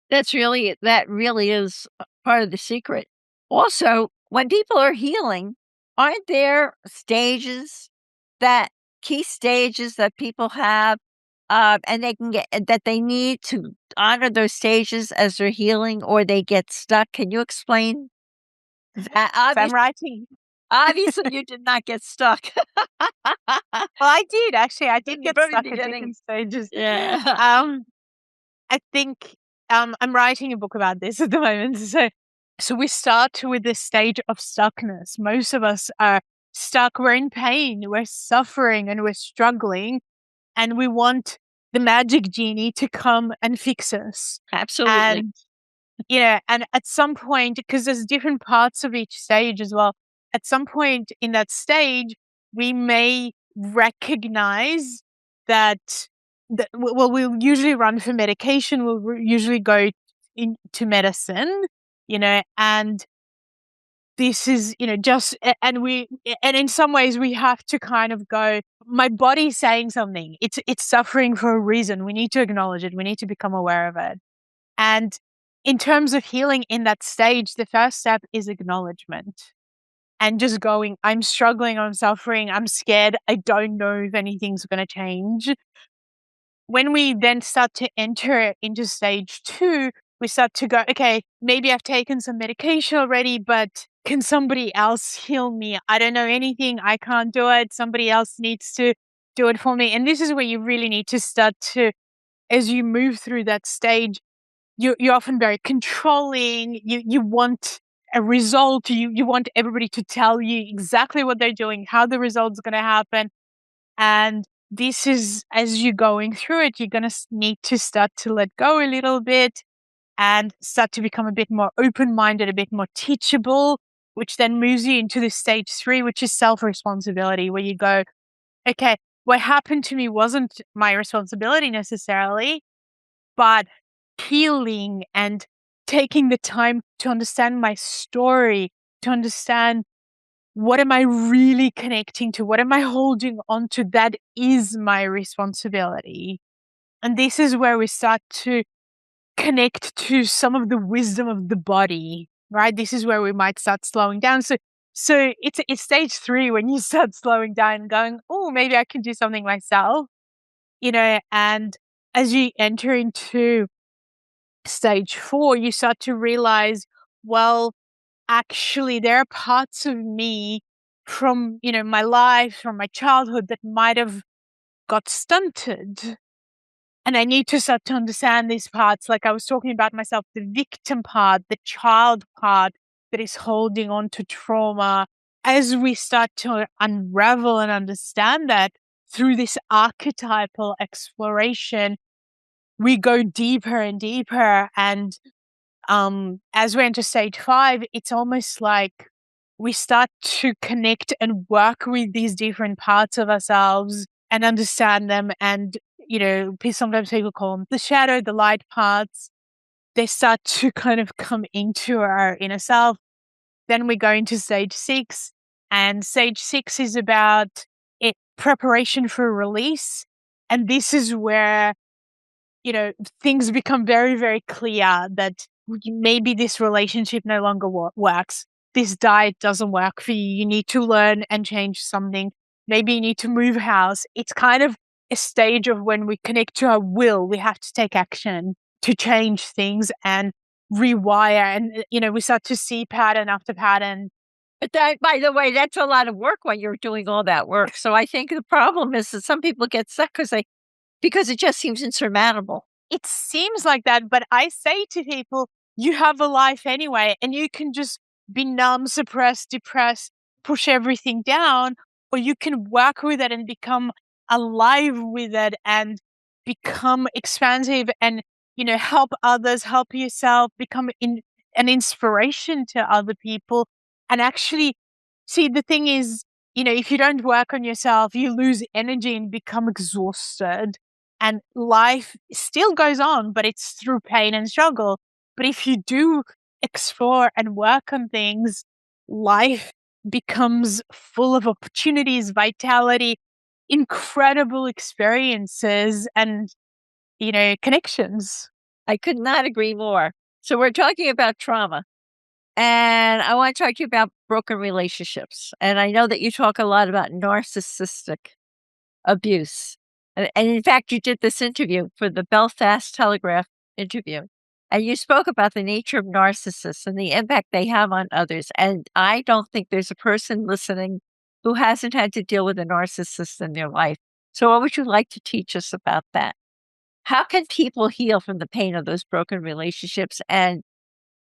That really is part of the secret. Also, when people are healing, aren't there key stages that people have, and that they need to honor those stages as they're healing, or they get stuck? Can you explain that? I'm writing. Obviously, you did not get stuck. Well, I did actually. I did In the get very stuck at beginning. different stages. Yeah. I think I'm writing a book about this at the moment. So we start with this stage of stuckness. Most of us are stuck. We're in pain. We're suffering and we're struggling. And we want the magic genie to come and fix us. Absolutely. And at some point, because there's different parts of each stage as well, at some point in that stage, we may recognize that, we'll usually run for medication. We'll usually go into medicine, and this is, and in some ways we have to kind of go, my body's saying something. It's suffering for a reason. We need to acknowledge it. We need to become aware of it. And in terms of healing in that stage, the first step is acknowledgement. and just going, I'm struggling, I'm suffering, I'm scared, I don't know if anything's going to change. When we then start to enter into stage 2, we start to go, okay, maybe I've taken some medication already, but can somebody else heal me? I don't know anything. I can't do it. Somebody else needs to do it for me. And this is where you really need to start to, as you move through that stage, you're often very controlling. You want a result. You want everybody to tell you exactly what they're doing, how the result's going to happen. And this is, as you're going through it, you're going to need to start to let go a little bit and start to become a bit more open-minded, a bit more teachable, which then moves you into the stage 3, which is self-responsibility, where you go, okay, what happened to me wasn't my responsibility necessarily, but healing and taking the time to understand my story, to understand what am I really connecting to? What am I holding on to? That is my responsibility. And this is where we start to connect to some of the wisdom of the body, right? This is where we might start slowing down. So it's stage 3 when you start slowing down and going, oh, maybe I can do something myself, and as you enter into stage 4, you start to realize, well, actually there are parts of me from, my life, from my childhood that might have got stunted. And I need to start to understand these parts. Like I was talking about myself, the victim part, the child part that is holding on to trauma. As we start to unravel and understand that through this archetypal exploration, we go deeper and deeper. And as we enter stage 5, it's almost like we start to connect and work with these different parts of ourselves and understand them. And, sometimes people call them the shadow, the light parts. They start to kind of come into our inner self. Then we go into stage 6, and stage 6 is about preparation for release. And this is where things become very, very clear that maybe this relationship no longer works. This diet doesn't work for you. You need to learn and change something. Maybe you need to move house. It's kind of a stage of when we connect to our will. We have to take action to change things and rewire. And, we start to see pattern after pattern. But that, by the way, that's a lot of work when you're doing all that work. So I think the problem is that some people get stuck because it just seems insurmountable. It seems like that, but I say to people, you have a life anyway, and you can just be numb, suppressed, depressed, push everything down, or you can work with it and become alive with it and become expansive and, help others, help yourself, become an inspiration to other people. And actually, see, the thing is, if you don't work on yourself, you lose energy and become exhausted. And life still goes on, but it's through pain and struggle. But if you do explore and work on things, life becomes full of opportunities, vitality, incredible experiences, and, connections. I could not agree more. So we're talking about trauma. And I want to talk to you about broken relationships. And I know that you talk a lot about narcissistic abuse. And in fact, you did this interview for the Belfast Telegraph interview. And you spoke about the nature of narcissists and the impact they have on others. And I don't think there's a person listening who hasn't had to deal with a narcissist in their life. So what would you like to teach us about that? How can people heal from the pain of those broken relationships and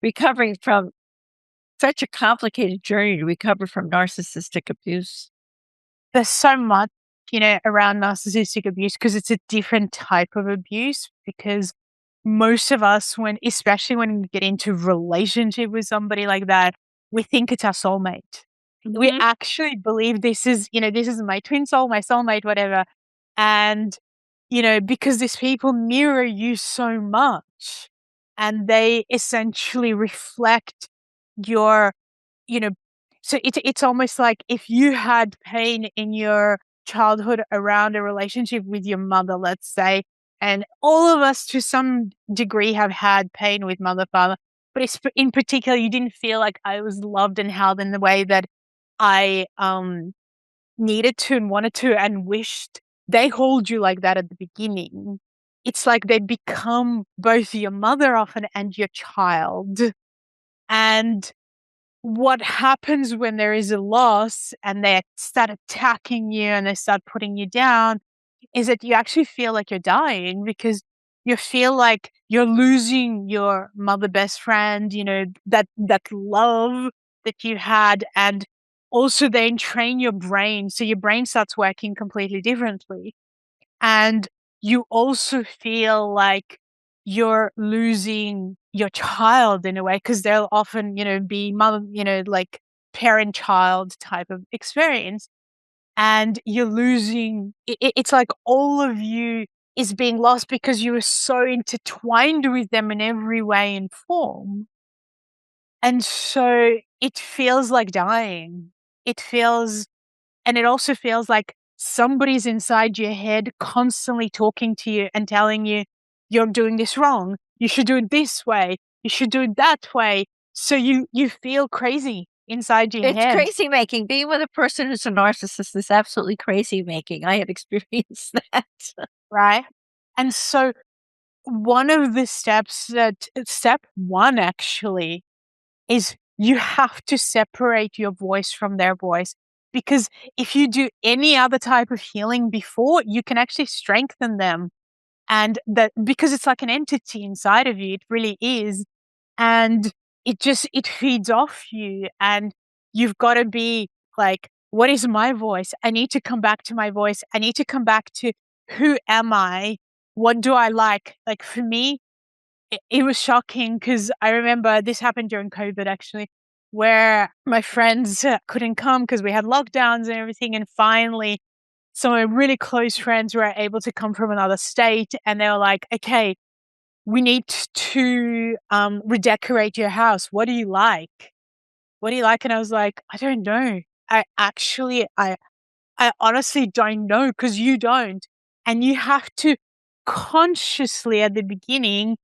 recovering from such a complicated journey to recover from narcissistic abuse? There's so much, around narcissistic abuse because it's a different type of abuse. Because most of us, especially when we get into relationship with somebody like that, we think it's our soulmate. Mm-hmm. We actually believe this is my twin soul, my soulmate, whatever. And, because these people mirror you so much and they essentially reflect your, so it's almost like if you had pain in your childhood around a relationship with your mother, let's say, and all of us to some degree have had pain with mother, father, but in particular, you didn't feel like I was loved and held in the way that I needed to and wanted to and wished they hold you like that at the beginning. It's like they become both your mother often and your child. And what happens when there is a loss and they start attacking you and they start putting you down is that you actually feel like you're dying because you feel like you're losing your mother best friend, that love that you had. And also they entrain your brain. So your brain starts working completely differently. And you also feel like you're losing your child in a way because they'll often, be mother, like parent child type of experience. And you're losing, it's like all of you is being lost because you were so intertwined with them in every way and form. And so it feels like dying. And it also feels like somebody's inside your head constantly talking to you and telling you, you're doing this wrong. You should do it this way. You should do it that way. So you feel crazy inside your It's head. crazy making. Being with a person who's a narcissist is absolutely crazy making. I have experienced that. Right? And so one of the step one actually is you have to separate your voice from their voice. Because if you do any other type of healing before, you can actually strengthen them. And that because it's like an entity inside of you, it really is. And it feeds off you. And you've got to be like, what is my voice? I need to come back to my voice. I need to come back to who am I? What do I like? Like for me, it was shocking because I remember this happened during COVID actually, where my friends couldn't come because we had lockdowns and everything. And finally, some of my really close friends were able to come from another state and they were like, okay, we need to redecorate your house. What do you like? What do you like? And I was like, I don't know. I honestly don't know because you don't. And you have to consciously at the beginning,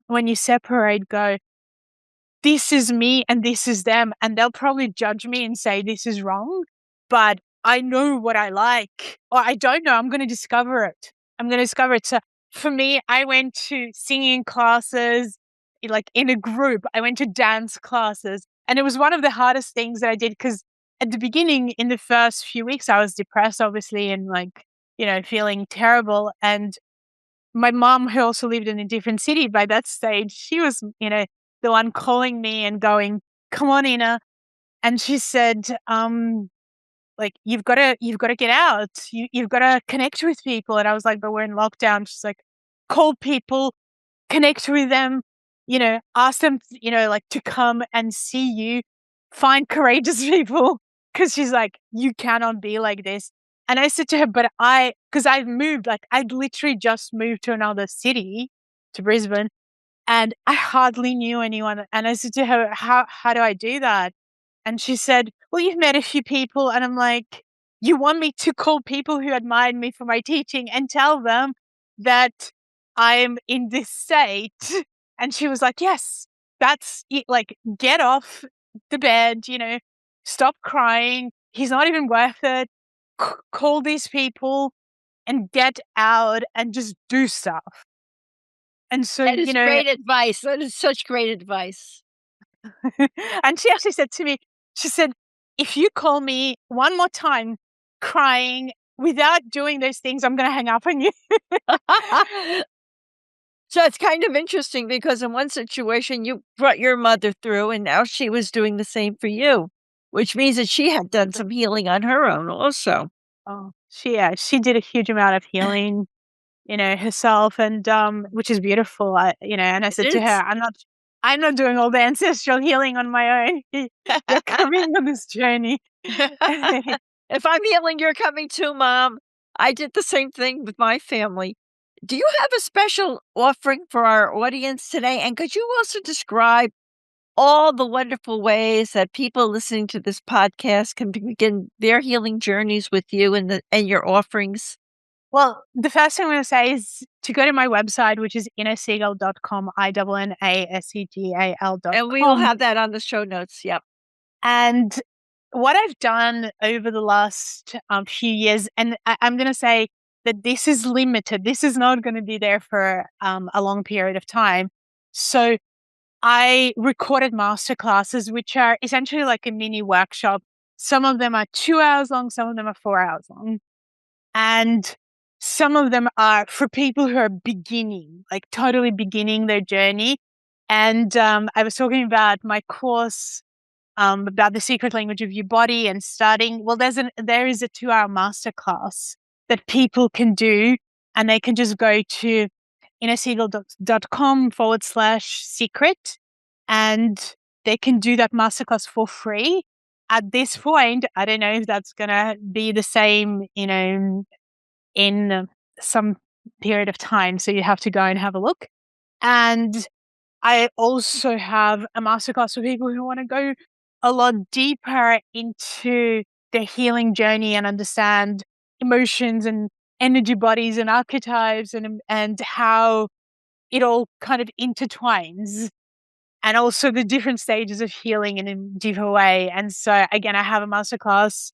when you separate, go, this is me and this is them. And they'll probably judge me and say, this is wrong. But I know what I like. Or I don't know. I'm going to discover it. So for me, I went to singing classes, like in a group. I went to dance classes. And it was one of the hardest things that I did because at the beginning, in the first few weeks, I was depressed, obviously, and like, feeling terrible. And my mom, who also lived in a different city by that stage, she was, the one calling me and going, come on, Inna. And she said, like, you've got to get out. You've got to connect with people. And I was like, but we're in lockdown. She's like, call people, connect with them, ask them, like to come and see you, find courageous people. Cause she's like, you cannot be like this. And I said to her, but cause I've moved, like I'd literally just moved to another city, to Brisbane, and I hardly knew anyone. And I said to her, how do I do that? And she said, well, you've met a few people. And I'm like, you want me to call people who admired me for my teaching and tell them that I'm in this state? And she was like, yes, that's it. Like, get off the bed, stop crying. He's not even worth it. Call these people and get out and just do stuff. And so, That is great advice. That is such great advice. and she actually said to me, she said, if you call me one more time crying without doing those things, I'm going to hang up on you. So it's kind of interesting because in one situation you brought your mother through and now she was doing the same for you, which means that she had done some healing on her own also. Oh, she did a huge amount of healing, herself, and which is beautiful. And I said to her, I'm not doing all the ancestral healing on my own. You're coming on this journey. If I'm healing, you're coming too, Mom. I did the same thing with my family. Do you have a special offering for our audience today? And could you also describe all the wonderful ways that people listening to this podcast can begin their healing journeys with you and your offerings? Well, the first thing I'm going to say is to go to my website, which is innasegal.com, INNASEGAL.com. And we will have that on the show notes. Yep. And what I've done over the last few years, and I'm going to say that this is limited. This is not going to be there for a long period of time. So I recorded masterclasses, which are essentially like a mini workshop. Some of them are 2 hours long, some of them are 4 hours long. And some of them are for people who are beginning, like totally beginning their journey. And I was talking about my course about the secret language of your body and starting. Well, there is a 2-hour masterclass that people can do, and they can just go to innasegal.com/secret, and they can do that masterclass for free. At this point, I don't know if that's gonna be the same, in some period of time. So you have to go and have a look. And I also have a masterclass for people who want to go a lot deeper into their healing journey and understand emotions and energy bodies and archetypes and how it all kind of intertwines, and also the different stages of healing in a deeper way. And so again, I have a masterclass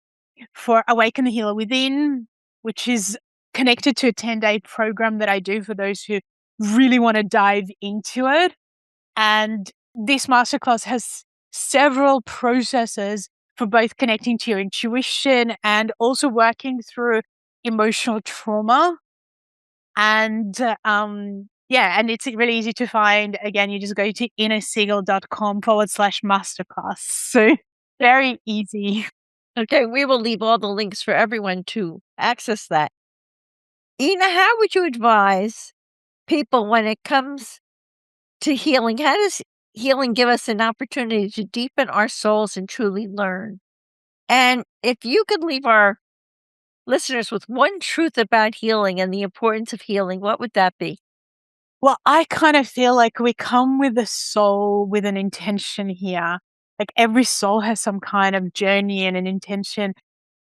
for Awaken the Healer Within, which is connected to a 10-day program that I do for those who really want to dive into it. And this masterclass has several processes for both connecting to your intuition and also working through emotional trauma. And and it's really easy to find. Again, you just go to innasegal.com/masterclass. So very easy. Okay, we will leave all the links for everyone to access that. Inna, how would you advise people when it comes to healing? How does healing give us an opportunity to deepen our souls and truly learn? And if you could leave our listeners with one truth about healing and the importance of healing, what would that be? Well, I kind of feel like we come with a soul with an intention here. Like every soul has some kind of journey and an intention.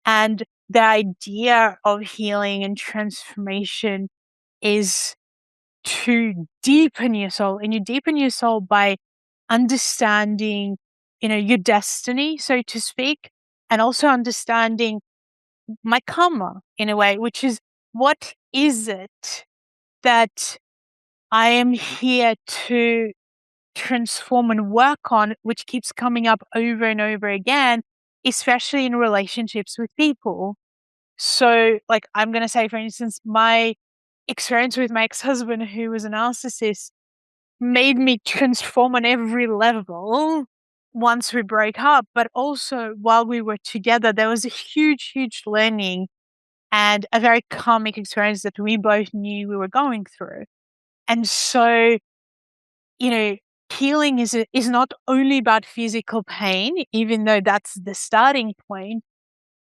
And the idea of healing and transformation is to deepen your soul. And you deepen your soul by understanding, your destiny, so to speak, and also understanding my karma in a way, which is, what is it that I am here to transform and work on, which keeps coming up over and over again, especially in relationships with people. So, like, I'm going to say, for instance, my experience with my ex-husband, who was a narcissist, made me transform on every level once we broke up. But also, while we were together, there was a huge, huge learning and a very karmic experience that we both knew we were going through. And so, you know, healing is not only about physical pain, even though that's the starting point,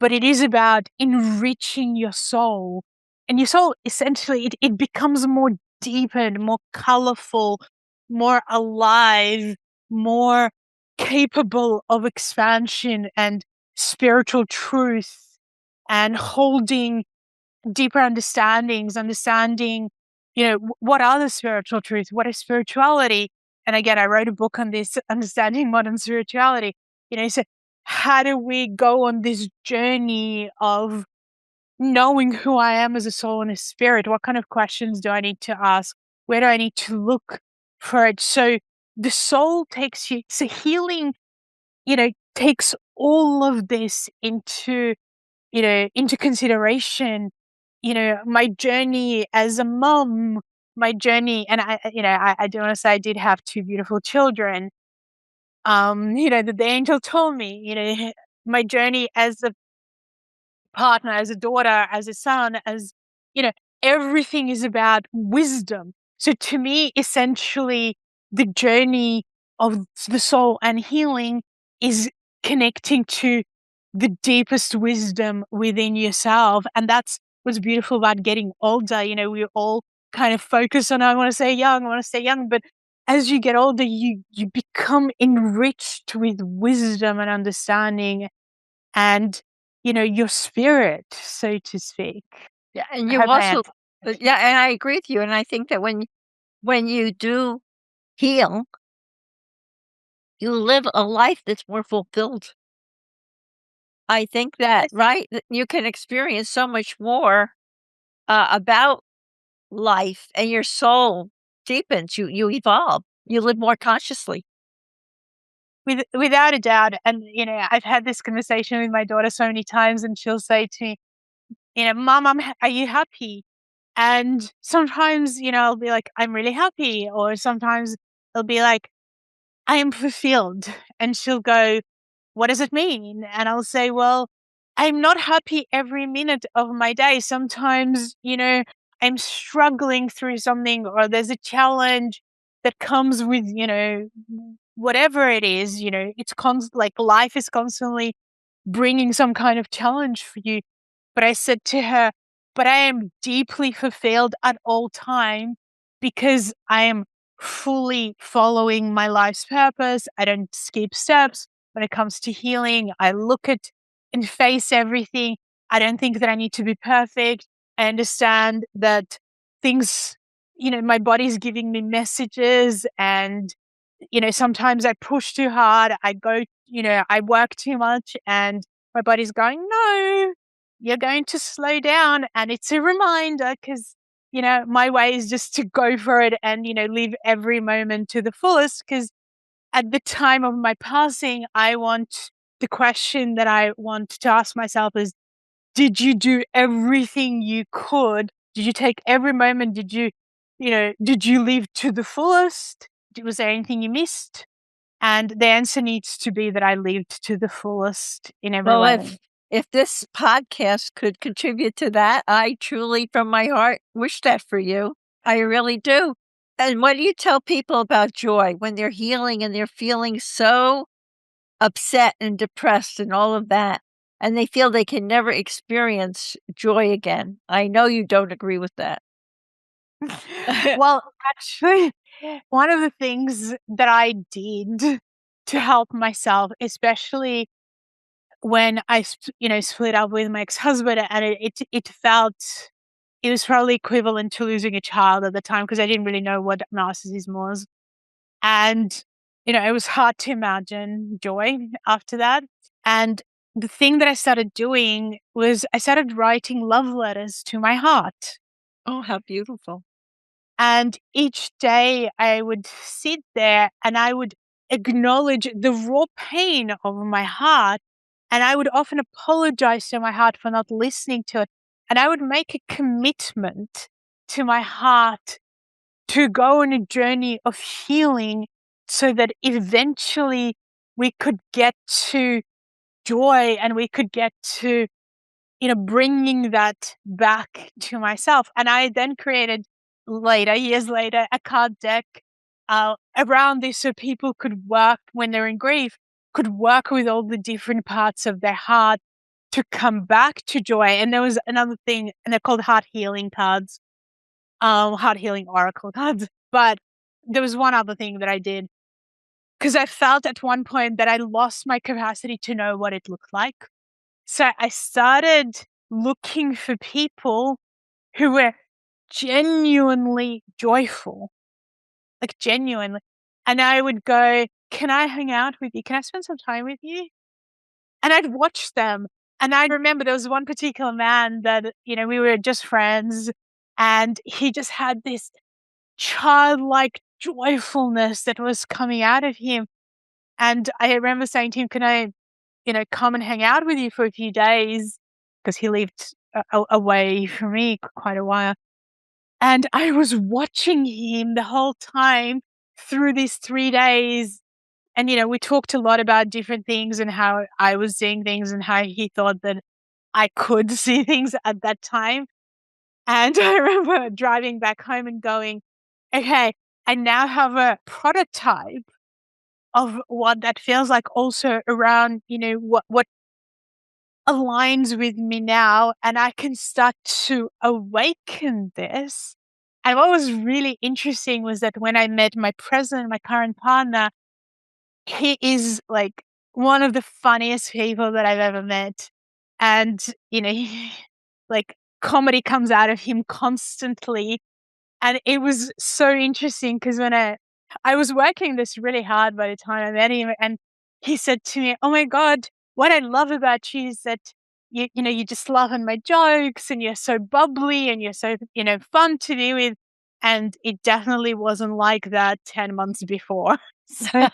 but it is about enriching your soul. And your soul, essentially, it becomes more deepened, more colorful, more alive, more capable of expansion and spiritual truth, and holding deeper understanding, what are the spiritual truths? What is spirituality? And again, I wrote a book on this, Understanding Modern Spirituality. So how do we go on this journey of knowing who I am as a soul and a spirit? What kind of questions do I need to ask? Where do I need to look for it? So the soul takes you, so healing, takes all of this into consideration. My journey as a mom, my journey, and I do want to say I did have 2 beautiful children. That the angel told me, my journey as a partner, as a daughter, as a son, you know, everything is about wisdom. So to me, essentially, the journey of the soul and healing is connecting to the deepest wisdom within yourself. And that's what's beautiful about getting older. We all kind of focus on, I want to stay young, but as you get older, you become enriched with wisdom and understanding and, your spirit, so to speak. Yeah, and I you hope I also, answered. yeah, and I agree with you. And I think that when you do heal, you live a life that's more fulfilled. I think that, right, you can experience so much more about life, and your soul deepens, you evolve, you live more consciously. Without a doubt. And, I've had this conversation with my daughter so many times, and she'll say to me, Mom, are you happy? And sometimes, I'll be like, I'm really happy. Or sometimes it'll be like, I am fulfilled. And she'll go, what does it mean? And I'll say, well, I'm not happy every minute of my day. Sometimes, I'm struggling through something, or there's a challenge that comes with, whatever it is, it's like life is constantly bringing some kind of challenge for you. But I said to her, but I am deeply fulfilled at all time because I am fully following my life's purpose. I don't skip steps when it comes to healing. I look at and face everything. I don't think that I need to be perfect. I understand that things, my body's giving me messages, and, sometimes I push too hard. I work too much, and my body's going, no, you're going to slow down. And it's a reminder because, my way is just to go for it and, live every moment to the fullest. Because at the time of my passing, the question that I want to ask myself is, did you do everything you could? Did you take every moment? Did you live to the fullest? Was there anything you missed? And the answer needs to be that I lived to the fullest in every Well, way. if this podcast could contribute to that, I truly, from my heart, wish that for you. I really do. And what do you tell people about joy when they're healing and they're feeling so upset and depressed and all of that, and they feel they can never experience joy again? I know you don't agree with that. Well, actually, one of the things that I did to help myself, especially when I, split up with my ex-husband, and it was probably equivalent to losing a child at the time, because I didn't really know what narcissism was. And, it was hard to imagine joy after that. And the thing that I started doing was I started writing love letters to my heart. Oh, how beautiful. And each day I would sit there and I would acknowledge the raw pain of my heart. And I would often apologize to my heart for not listening to it. And I would make a commitment to my heart to go on a journey of healing so that eventually we could get to joy, and we could get to, bringing that back to myself. And I then created years later, a card deck around this, so people could work when they're in grief, could work with all the different parts of their heart to come back to joy. And there was another thing, and they're called heart healing cards, heart healing oracle cards. But there was one other thing that I did, because I felt at one point that I lost my capacity to know what it looked like. So I started looking for people who were genuinely joyful, like genuinely. And I would go, can I hang out with you? Can I spend some time with you? And I'd watch them. And I remember there was one particular man that, we were just friends, and he just had this childlike joyfulness that was coming out of him. And I remember saying to him, can I, come and hang out with you for a few days? Because he lived away from me quite a while. And I was watching him the whole time through these 3 days. And, we talked a lot about different things and how I was seeing things and how he thought that I could see things at that time. And I remember driving back home and going, okay, I now have a prototype of what that feels like, also around, what aligns with me now, and I can start to awaken this. And what was really interesting was that when I met my current partner, he is like one of the funniest people that I've ever met. And, like, comedy comes out of him constantly. And it was so interesting because when I was working this really hard by the time I met him, and he said to me, oh my God, what I love about you is that you just laugh at my jokes and you're so bubbly and you're so, fun to be with. And it definitely wasn't like that 10 months before. So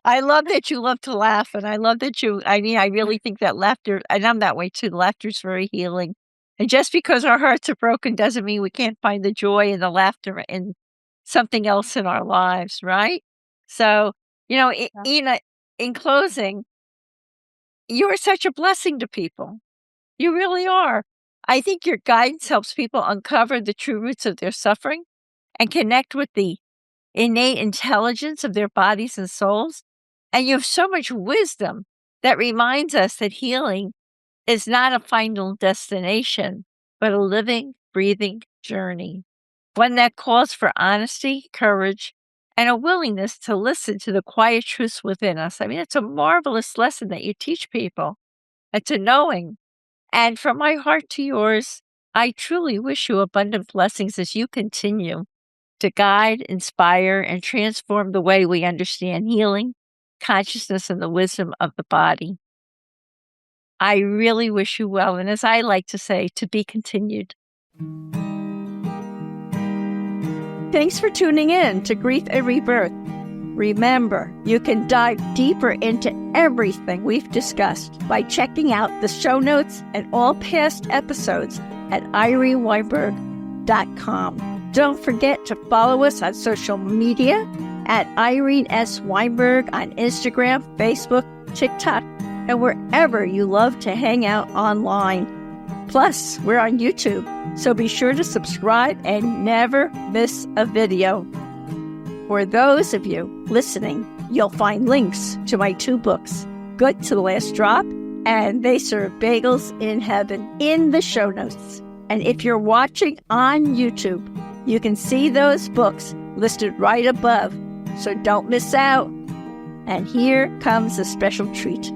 I love that you love to laugh, and I love that I really think that laughter, and I'm that way too, laughter is very healing. And just because our hearts are broken doesn't mean we can't find the joy and the laughter in something else in our lives, right? So, Ina, in closing, you are such a blessing to people. You really are. I think your guidance helps people uncover the true roots of their suffering and connect with the innate intelligence of their bodies and souls. And you have so much wisdom that reminds us that healing is not a final destination, but a living, breathing journey. One that calls for honesty, courage, and a willingness to listen to the quiet truths within us. I mean, it's a marvelous lesson that you teach people. It's a knowing. And from my heart to yours, I truly wish you abundant blessings as you continue to guide, inspire, and transform the way we understand healing, consciousness, and the wisdom of the body. I really wish you well, and as I like to say, to be continued. Thanks for tuning in to Grief and Rebirth. Remember, you can dive deeper into everything we've discussed by checking out the show notes and all past episodes at ireneweinberg.com. Don't forget to follow us on social media at Irene S. Weinberg on Instagram, Facebook, TikTok, and wherever you love to hang out online. Plus, we're on YouTube, so be sure to subscribe and never miss a video. For those of you listening, you'll find links to my 2 books, Good to the Last Drop and They Serve Bagels in Heaven, in the show notes. And if you're watching on YouTube, you can see those books listed right above, so don't miss out. And here comes a special treat.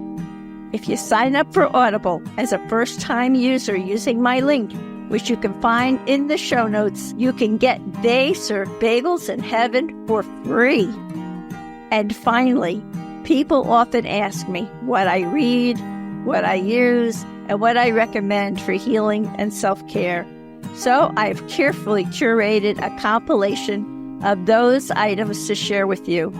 If you sign up for Audible as a first-time user using my link, which you can find in the show notes, you can get They Serve Bagels in Heaven for free. And finally, people often ask me what I read, what I use, and what I recommend for healing and self-care. So I've carefully curated a compilation of those items to share with you.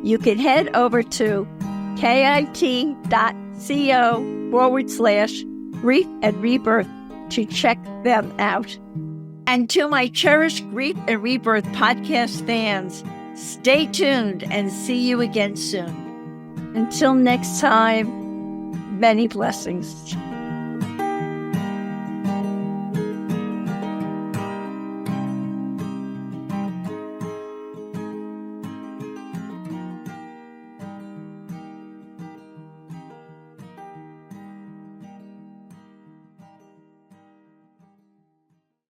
You can head over to kit.co/grief and rebirth to check them out. And to my cherished Grief and Rebirth podcast fans, stay tuned and see you again soon. Until next time, many blessings.